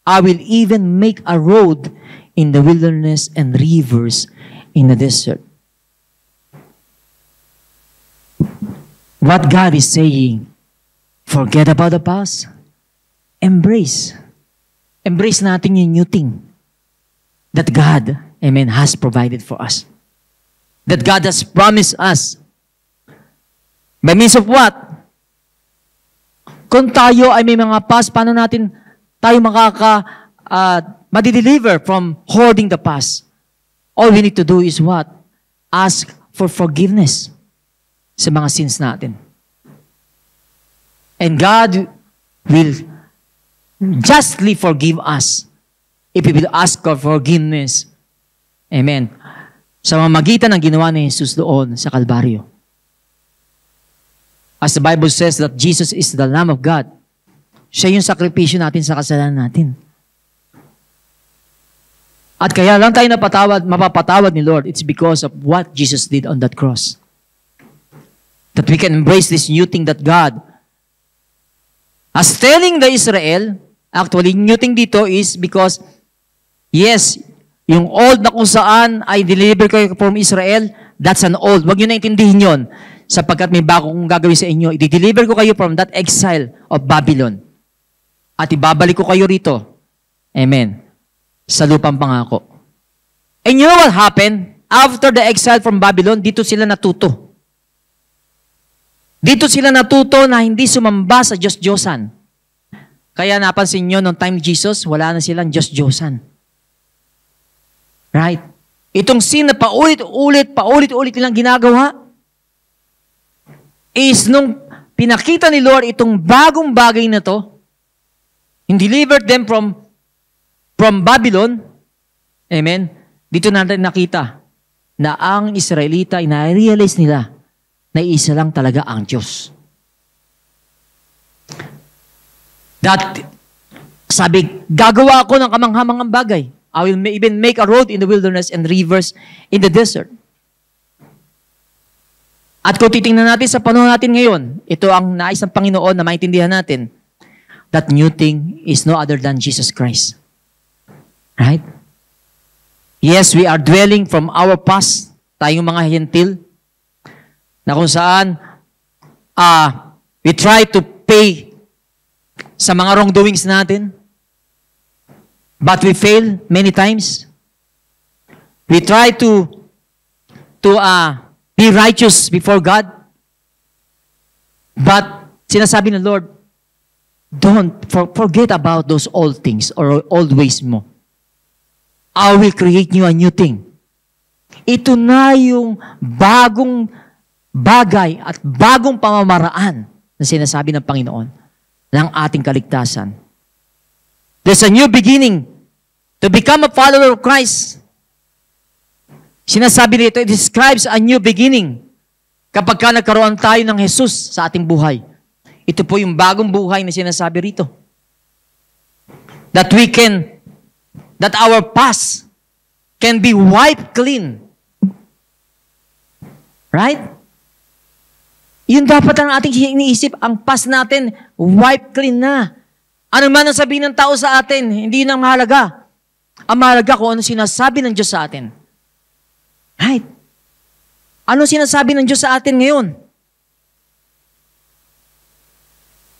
I will even make a road in the wilderness and rivers in the desert. What God is saying, forget about the past. Embrace. Embrace natin yung new thing that God, amen, has provided for us. That God has promised us. By means of what? Kung tayo ay may mga past, paano natin tayo madi-deliver from hoarding the past? All we need to do is what? Ask for forgiveness sa mga sins natin. And God will justly forgive us if we will ask for forgiveness. Amen. Sa mamagitan ng ginawa ni Jesus doon sa Kalbaryo. As the Bible says that Jesus is the Lamb of God. Siya yung sakripisyo natin sa kasalanan natin. At kaya lang tayo mapapatawad ni Lord, it's because of what Jesus did on that cross. That we can embrace this new thing that God as telling the Israel, actually, new thing dito is because, yes, yung old na kung saan ay deliver kayo from Israel, that's an old. Huwag nyo naintindihin yun. Sapagkat may bago kong gagawin sa inyo. I-deliver ko kayo from that exile of Babylon. At ibabalik ko kayo rito. Amen. Sa lupang pangako. And you know what happened? after the exile from Babylon, dito sila natuto. Dito sila natuto na hindi sumamba sa Diyos-Diyosan. Kaya napansin nyo, noong time ni Jesus, wala na silang Diyos-Diyosan. Right? Itong sin na paulit-ulit nilang ginagawa, is nung pinakita ni Lord itong bagong bagay na to, and delivered them from Babylon, amen, dito natin nakita na ang Israelita, na-realize nila na isa lang talaga ang Diyos. Sabi, gagawa ako ng kamanghamangang bagay. I will even make a road in the wilderness and rivers in the desert. At kung titingnan natin sa panahon natin ngayon, ito ang nais ng Panginoon na maintindihan natin, that new thing is no other than Jesus Christ. Right? Yes, we are dwelling from our past, tayong mga hentil, na kung saan we try to pay sa mga wrongdoings natin, but we fail many times. We try to be righteous before God, but sinasabi ng Lord, don't forget about those old things or old ways mo. I will create you a new thing. Ito na yung bagong bagay at bagong pamamaraan na sinasabi ng Panginoon ng ating kaligtasan. There's a new beginning. To become a follower of Christ. Sinasabi nito, it describes a new beginning. Kapag ka nagkaroon tayo ng Jesus sa ating buhay. Ito po yung bagong buhay na sinasabi rito. That our past can be wiped clean. Right? Yun dapat ang ating iniisip, ang past natin, wiped clean na. Ano man ang sabihin ng tao sa atin, hindi yun ang mahalaga. Ang mahalaga kung ano sinasabi ng Diyos sa atin. Right? Ano sinasabi ng Diyos sa atin ngayon?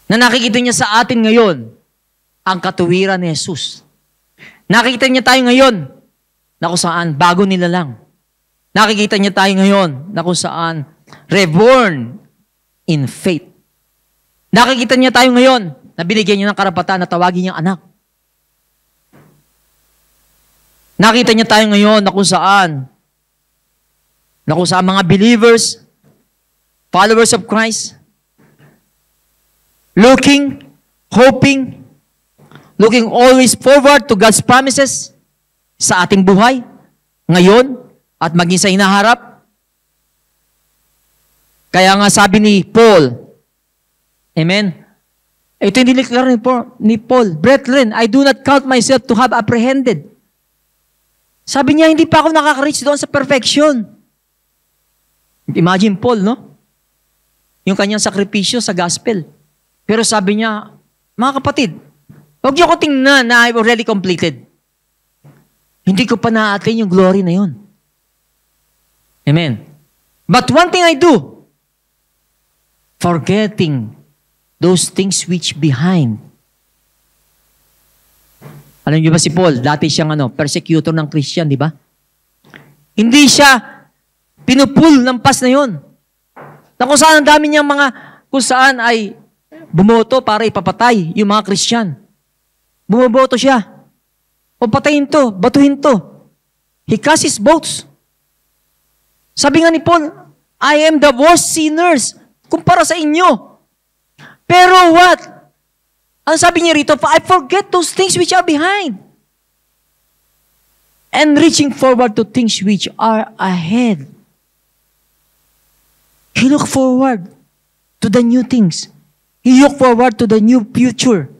Na nakikita niya sa atin ngayon, ang katuwiran ni Jesus. Nakikita niya tayo ngayon, na kung saan, bago nila lang. Nakikita niya tayo ngayon, na kung saan, reborn in faith. Nakikita niya tayo ngayon, na binigyan niya ng karapatan na tawagin niyang anak. Nakita niya tayo ngayon, na kung saan mga believers, followers of Christ, hoping always forward to God's promises sa ating buhay, ngayon, at maging sa hinaharap. Kaya nga sabi ni Paul, amen, ito yung dineclare ni Paul, brethren, I do not count myself to have apprehended. Sabi niya, hindi pa ako nakaka-reach doon sa perfection. Imagine Paul, no? Yung kanyang sakripisyo sa gospel. Pero sabi niya, mga kapatid, huwag niyo ko tingnan na I've already completed. Hindi ko pa na-attain yung glory na yun. Amen. But one thing I do, forgetting those things which behind. Alam niyo ba si Paul, dati siyang persecutor ng Christian, di ba? Hindi siya pinupul ng pas na yun. Na kung saan ang dami niyang kung saan ay bumoto para ipapatay yung mga Christian. Bumoboto siya. O patayin to, batuhin to. He cast his votes. Sabi nga ni Paul, I am the worst sinners kumpara sa inyo. Pero what? Ang sabi niya rito, I forget those things which are behind. And reaching forward to things which are ahead. He look forward to the new things. He look forward to the new future.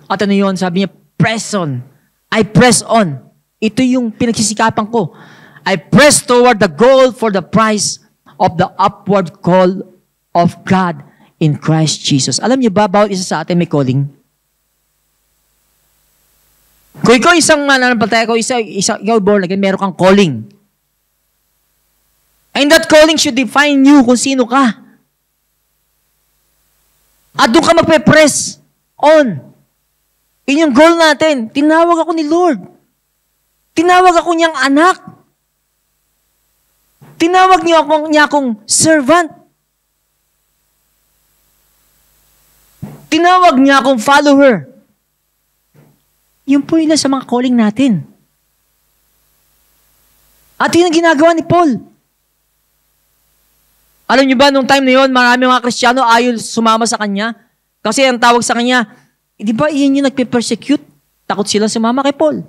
At ano yun? Sabi niya, press on. I press on. Ito yung pinagsisikapan ko. I press toward the goal for the prize of the upward call of God in Christ Jesus. Alam niyo ba, bawat isa sa atin may calling? Kung ikaw isang mananampalataya, ikaw born again, meron kang calling. And that calling should define you kung sino ka. At doon ka magpe-press on. Yun yung goal natin. Tinawag ako ni Lord. Tinawag ako niyang anak. Tinawag niya akong servant. Tinawag niya akong follower. Yun po ilan sa mga calling natin. At yun ang ginagawa ni Paul. Alam niyo ba, nung time na yun, marami mga Kristiyano ayaw sumama sa kanya. Kasi ang tawag sa kanya, di ba iyan yung nagpe-persecute? Takot silang sumama kay Paul.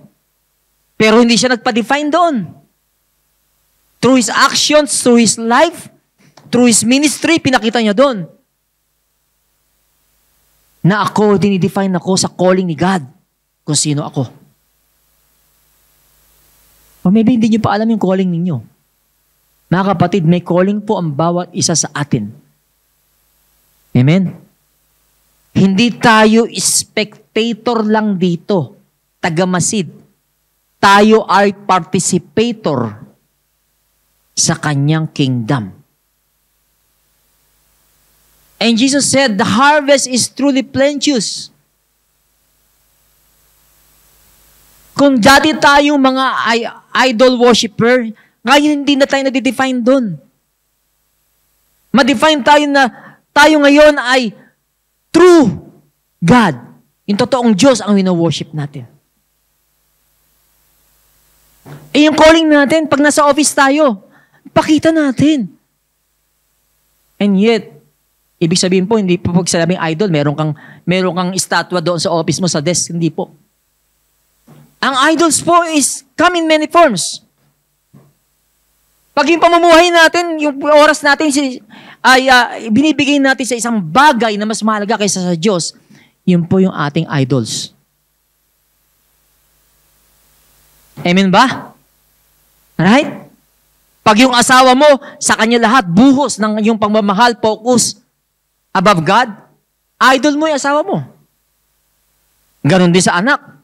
Pero hindi siya nagpa-define doon. Through his actions, through his life, through his ministry, pinakita niya doon. Na ako, dinidefine ako sa calling ni God. Kung sino ako. O maybe hindi niyo pa alam yung calling ninyo. Mga kapatid, may calling po ang bawat isa sa atin. Amen? Hindi tayo spectator lang dito. Tagamasid. Tayo ay participator sa kanyang kingdom. And Jesus said, the harvest is truly plenteous. Kung dati tayong mga idol worshiper, ngayon hindi na tayo na-define doon. Ma-define tayo na tayo ngayon ay true God. Yung totoong Diyos ang wino-worship natin. Eh yung calling natin, pag nasa office tayo, pakita natin. And yet, ibig sabihin po, hindi po pag sabing idol, meron kang estatwa doon sa office mo, sa desk, hindi po. Ang idols po is come in many forms. Pag yung pamumuhay natin, yung oras natin ay binibigay natin sa isang bagay na mas mahalaga kaysa sa Diyos, yun po yung ating idols. Amen ba? Alright? Pag yung asawa mo, sa kanya lahat, buhos ng yung pagmamahal, focus above God, idol mo yung asawa mo. Ganon din sa anak.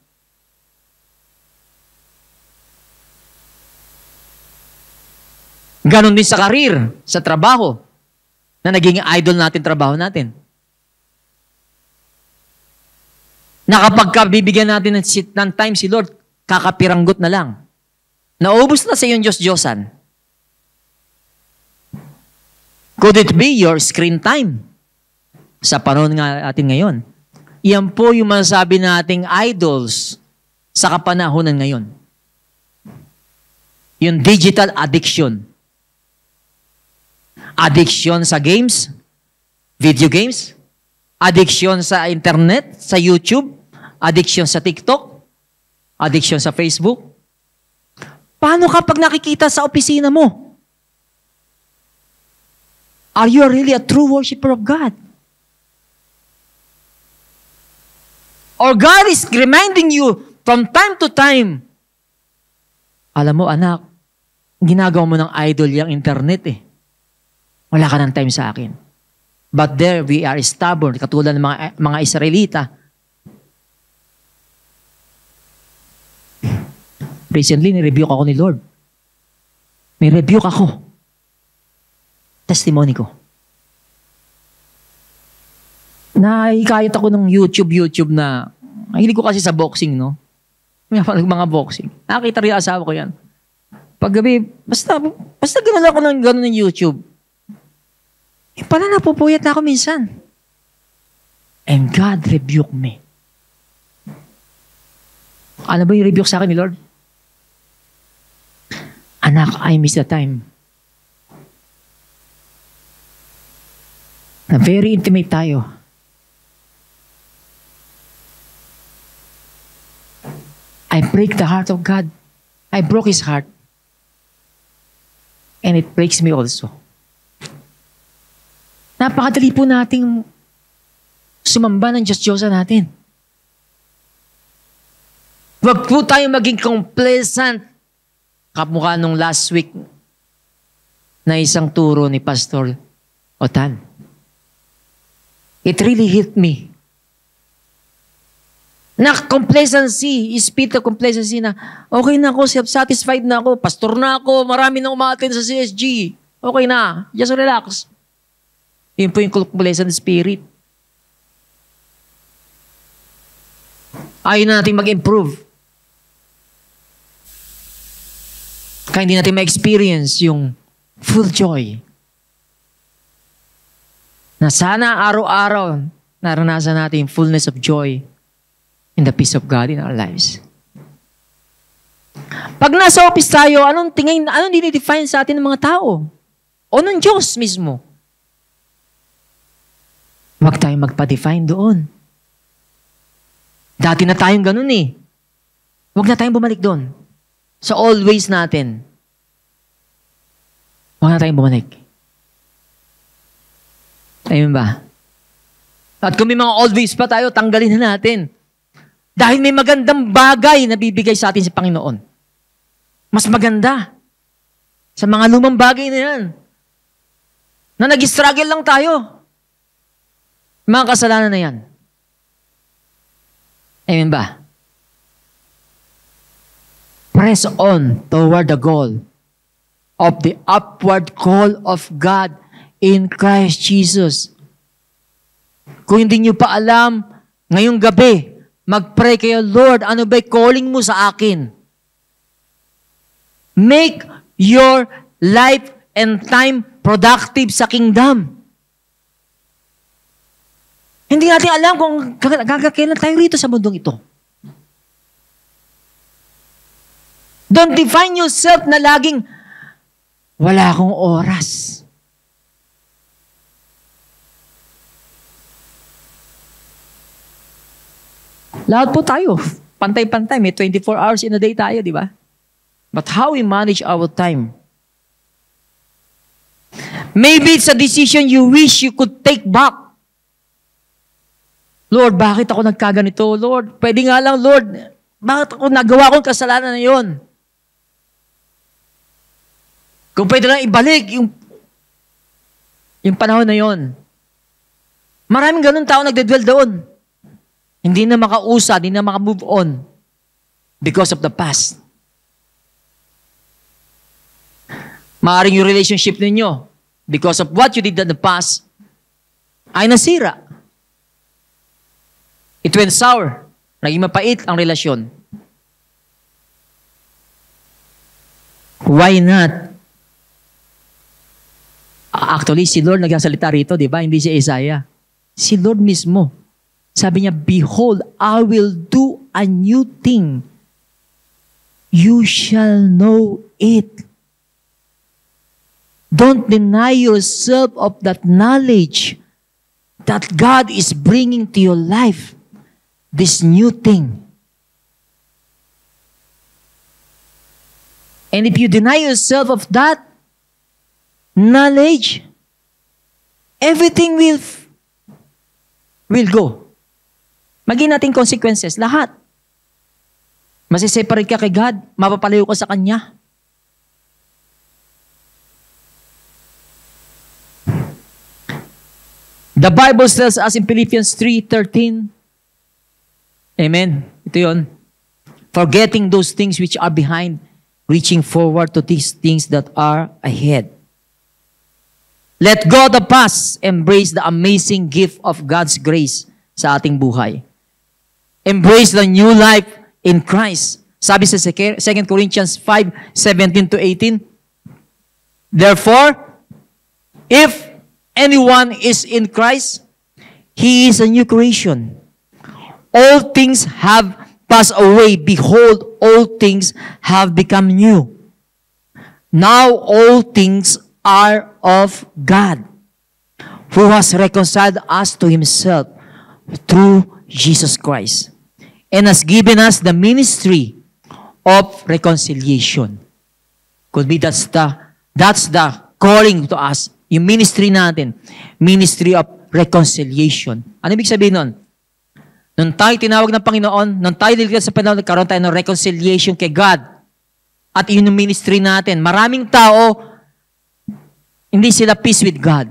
Ganon din sa karir, sa trabaho, na naging idol natin, trabaho natin. Na kapag bibigyan natin ng time si Lord, kakapiranggot na lang. Naubos na sa iyong Diyos-Diyosan. Could it be your screen time? Sa panahon nga natin ngayon. Iyan po yung masasabi nating idols sa kapanahonan ngayon. Yung digital addiction. Addiction sa games, video games, addiction sa internet, sa YouTube, addiction sa TikTok, addiction sa Facebook. Paano kapag nakikita sa opisina mo? Are you really a true worshiper of God? Or God is reminding you from time to time, alam mo anak, ginagawa mo ng idol yung internet eh. Wala ka ng time sa akin. But there we are stubborn, katulad ng mga Israelita. Recently, ni-rebuke ako ni Lord. May rebuke ako. Testimony ko. Naikayat ako ng YouTube na, mahilig ko kasi sa boxing, no? Mga boxing. Nakakita rin asawa ko yan. Paggabi, basta gano'n ako ng gano'n ng YouTube. Eh, pala napupuyat na ako minsan. And God rebuked me. Ano ba yung rebuke sa akin ni Lord? Anak, I miss the time. Na very intimate tayo. I break the heart of God. I broke His heart. And it breaks me also. Napakadali po nating sumamba ng Diyos-Diyosa natin. Huwag po tayo maging complacent. Kamukha nung last week na isang turo ni Pastor Otan. It really hit me. Na complacency, spirit of complacency na, okay na ako, self-satisfied na ako, pastor na ako, marami na umatin sa CSG. Okay na, just relax. Yun po yung complacent spirit. Ayaw na natin mag-improve. Kaya hindi natin ma-experience yung Full joy. Na sana araw-araw naranasan natin yung fullness of joy in the peace of God in our lives. Pag nasa office tayo, anong dinidefine sa atin ng mga tao? O ng Diyos mismo? Huwag tayong magpa-define doon. Dati na tayong ganun eh. Huwag na tayong bumalik doon. Sa old ways natin. Huwag na tayong bumalik. Amen ba? At kung may mga old ways pa tayo, tanggalin na natin. Dahil may magandang bagay na bibigay sa atin si Panginoon. Mas maganda. Sa mga lumang bagay na yan. Na nag-struggle lang tayo. Mga kasalanan na yan. Amen ba? Press on toward the goal of the upward call of God in Christ Jesus. Kung hindi nyo pa alam, ngayong gabi, mag-pray kayo, Lord, ano ba'y calling mo sa akin? Make your life and time productive sa kingdom. Hindi natin alam kung kailan tayo rito sa mundong ito. Don't define yourself na laging, wala akong oras. Lahat po tayo, pantay-pantay, may 24 hours in a day tayo, di ba? But how we manage our time? Maybe it's a decision you wish you could take back. Lord, bakit ako nagkaganito? Lord, pwede nga lang, Lord, bakit ako nagawa kong kasalanan na yun? Kung pwede lang ibalik yung panahon na yun. Maraming ganun tao nagdedwell doon. Hindi na makausa, hindi na makamove on because of the past. Maaring yung relationship ninyo, because of what you did in the past, ay nasira. It went sour. Naging mapait ang relasyon. Why not? Actually, si Lord nagsasalita rito, di ba? Hindi si Isaiah. Si Lord mismo. Sabi niya, behold, I will do a new thing. You shall know it. Don't deny yourself of that knowledge that God is bringing to your life. This new thing. And if you deny yourself of that knowledge, everything will go. Maging natin consequences, lahat. Masiseparate ka kay God, mapapalayo ka sa Kanya. The Bible tells us in Philippians 3:13, amen, ito yun, forgetting those things which are behind, reaching forward to these things that are ahead. Let go of the past, embrace the amazing gift of God's grace sa ating buhay. Embrace the new life in Christ. Sabi sa 2 Corinthians 5:17-18, therefore, if anyone is in Christ, he is a new creation. All things have passed away. Behold, all things have become new. Now all things are of God, who has reconciled us to Himself through Jesus Christ, and has given us the ministry of reconciliation. Could be that's the calling to us. Yung ministry natin, ministry of reconciliation. Ano ibig sabihin nun? Nung tayo tinawag ng Panginoon, nung tayo niligtas sa Panginoon, nagkaroon tayo ng reconciliation kay God. At yun yung ministry natin. Maraming tao, hindi sila peace with God.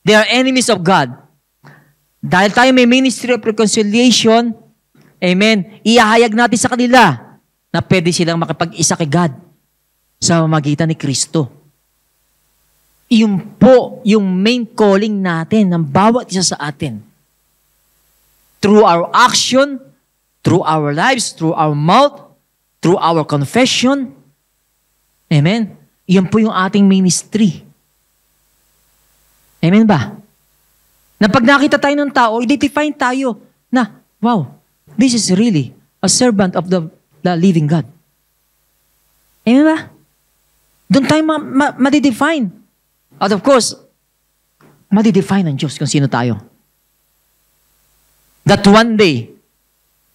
They are enemies of God. Dahil tayo may ministry of reconciliation, amen, iahayag natin sa kanila na pwede silang makipag-isa kay God sa pamamagitan ni Kristo. Iyon po yung main calling natin ng bawat isa sa atin. Through our action, through our lives, through our mouth, through our confession. Amen. Iyan po yung ating ministry. Amen ba? Na pag nakita tayo ng tao, i-define tayo na, wow, this is really a servant of the living God. Amen ba? Doon tayo ma-define. At of course, ma-define ng Diyos kung sino tayo. That one day,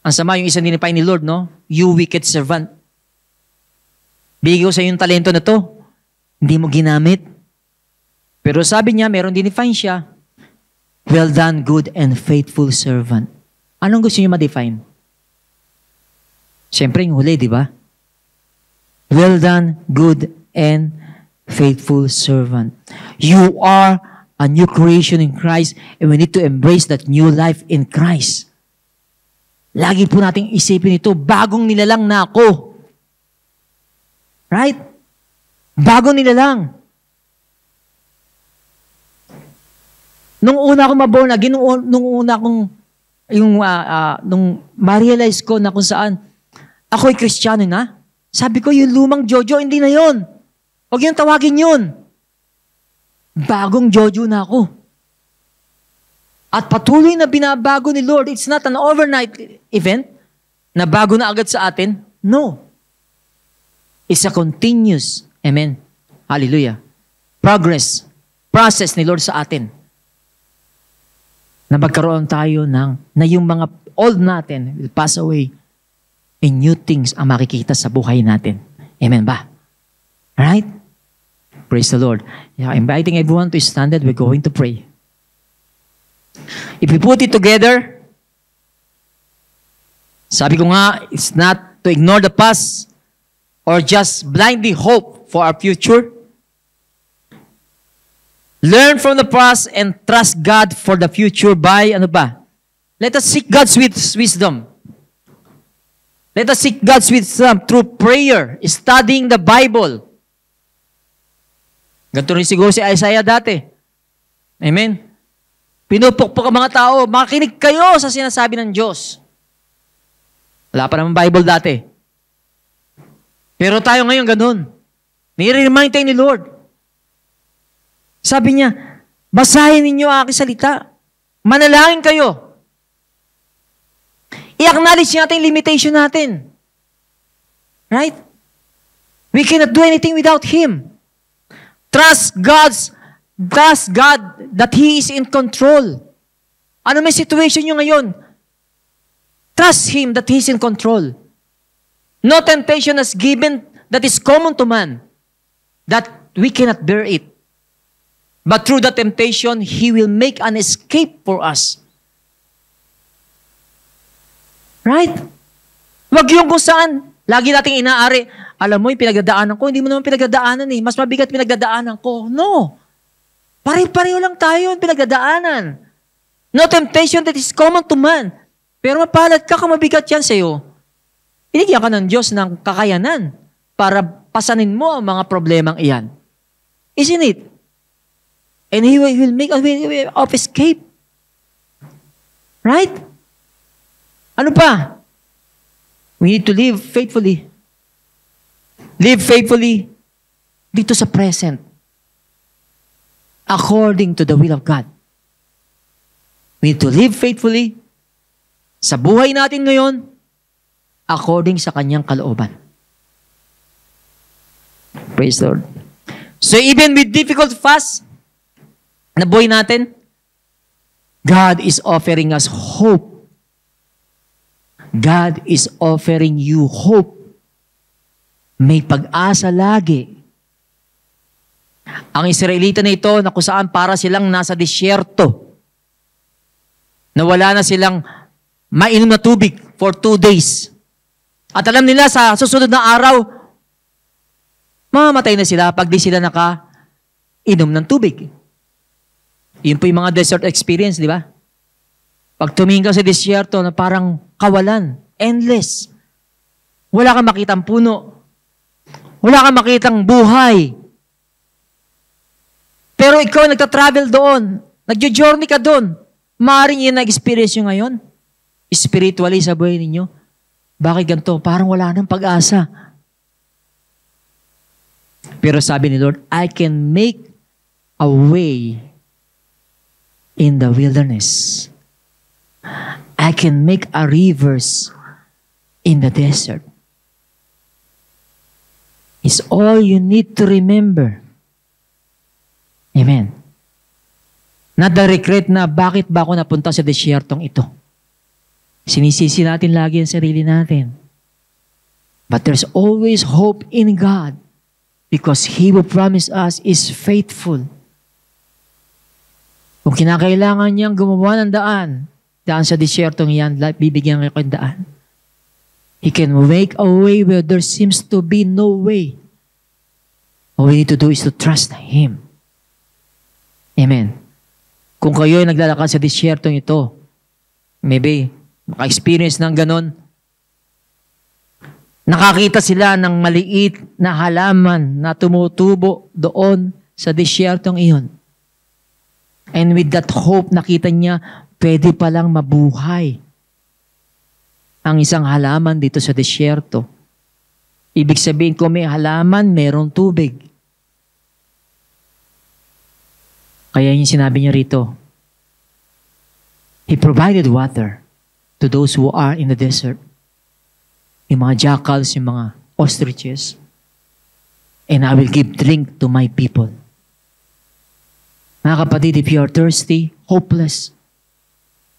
ang sama yung isang dinefine ni Lord, no? You wicked servant. Bigay ko sa yung talento na to, hindi mo ginamit. Pero sabi niya, meron dinefine siya, well done, good and faithful servant. Anong gusto niyo ma-define? Siyempre, yung huli, di ba? Well done, good and faithful servant. You are a new creation in Christ and we need to embrace that new life in Christ. Lagi po nating isipin ito, bagong nilalang na ako. Right? Bagong nilalang. Nung una akong maborn again, nung una akong, nung ma-realize ko na kung saan, ako'y Kristiyano na, sabi ko, yung lumang Jojo, hindi na yon. Huwag yung tawagin yun. Bagong Jojo na ako. At patuloy na binabago ni Lord. It's not an overnight event na bago na agad sa atin. No. It's a continuous, amen, hallelujah, process ni Lord sa atin. Na magkaroon tayo na yung mga old natin will pass away and new things ang makikita sa buhay natin. Amen ba? Right? Praise the Lord. Yeah, inviting everyone to stand that we're going to pray. If we put it together, sabi ko nga, it's not to ignore the past or just blindly hope for our future. Learn from the past and trust God for the future by, let us seek God's wisdom. Let us seek God's wisdom through prayer, studying the Bible. Ganito rin siguro si Isaiah dati. Amen? Pinupukpok ang mga tao, makinig kayo sa sinasabi ng Diyos. Wala pa naman Bible dati. Pero tayo ngayon ganun. Nire-remind tayo ni Lord. Sabi niya, basahin ninyo ang aking salita. Manalangin kayo. I-acknowledge natin yung limitation natin. Right? We cannot do anything without Him. Trust God that He is in control. Ano may situation nyo ngayon? Trust Him that He is in control. No temptation is given that is common to man, that we cannot bear it. But through the temptation, He will make an escape for us. Right? Wag yung kung saan. Lagi nating inaari, alam mo yung pinagdadaanan ko, hindi mo naman pinagdadaanan eh. Mas mabigat pinagdadaanan ko. No. Pare-pareho lang tayo yung pinagdadaanan. No temptation that is common to man. Pero mapalad ka kung mabigat yan sa'yo. Binigyan ka ng Diyos ng kakayanan para pasanin mo ang mga problemang iyan. Isn't it? And He will make a way of escape. Right? Ano pa? We need to live faithfully. Live faithfully dito sa present. According to the will of God. We need to live faithfully sa buhay natin ngayon according sa Kanyang kalooban. Praise the Lord. So even with difficult fast na buhay natin, God is offering us hope. God is offering you hope. May pag-asa lagi. Ang Israelita na ito, na kung saan para silang nasa disyerto, na wala na silang mainom na tubig for 2 days. At alam nila sa susunod na araw, mamamatay na sila pag di sila naka-inom ng tubig. Yun po yung mga desert experience, di ba? Pag tumingin ka sa disyerto na parang kawalan, endless. Wala kang makitang puno. Wala kang makitang buhay. Pero ikaw nagta-travel doon, nagjo-journey ka doon, maaaring yun na-experience nyo ngayon. Spiritually sa buhay ninyo. Bakit ganito? Parang wala nang pag-asa. Pero sabi ni Lord, I can make a way in the wilderness. I can make a rivers in the desert. It's all you need to remember. Amen. Not the regret na bakit ba ako napunta sa desyertong ito. Sinisisi natin lagi ang sarili natin. But there's always hope in God because He who promised us is faithful. Kung kinakailangan niyang gumawa ng daan sa desyertong yan, bibigyan kayo ng daan. He can make a way where there seems to be no way. All we need to do is to trust Him. Amen. Kung kayo ay naglalakad sa disyertong ito, maybe maka-experience ng ganon, nakakita sila ng maliit na halaman na tumutubo doon sa disyertong iyon. And with that hope, nakita niya, pwede palang mabuhay ang isang halaman dito sa disyerto. Ibig sabihin, kung may halaman, merong tubig. Kaya yung sinabi niya rito, He provided water to those who are in the desert. Yung mga jackals, yung mga ostriches. And I will give drink to my people. Mga kapatid, if you are thirsty, hopeless,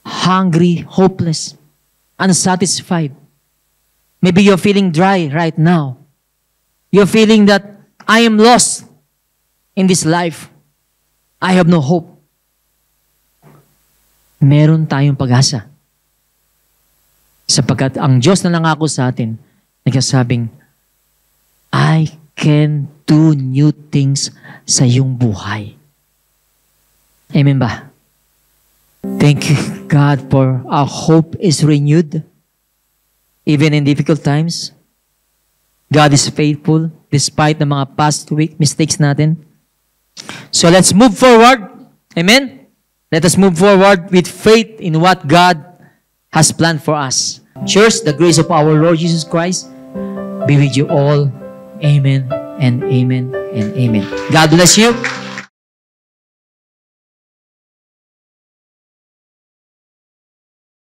hungry, hopeless, unsatisfied, maybe you're feeling dry right now. You're feeling that I am lost in this life. I have no hope. Meron tayong pag-asa. Sapagkat ang Diyos na nangako sa atin, nagsasabing, I can do new things sa iyong buhay. Amen ba? Thank you, God, for our hope is renewed. Even in difficult times, God is faithful despite ng mga past week mistakes natin. So let's move forward. Amen? Let us move forward with faith in what God has planned for us. Church, the grace of our Lord Jesus Christ be with you all. Amen and amen and amen. God bless you.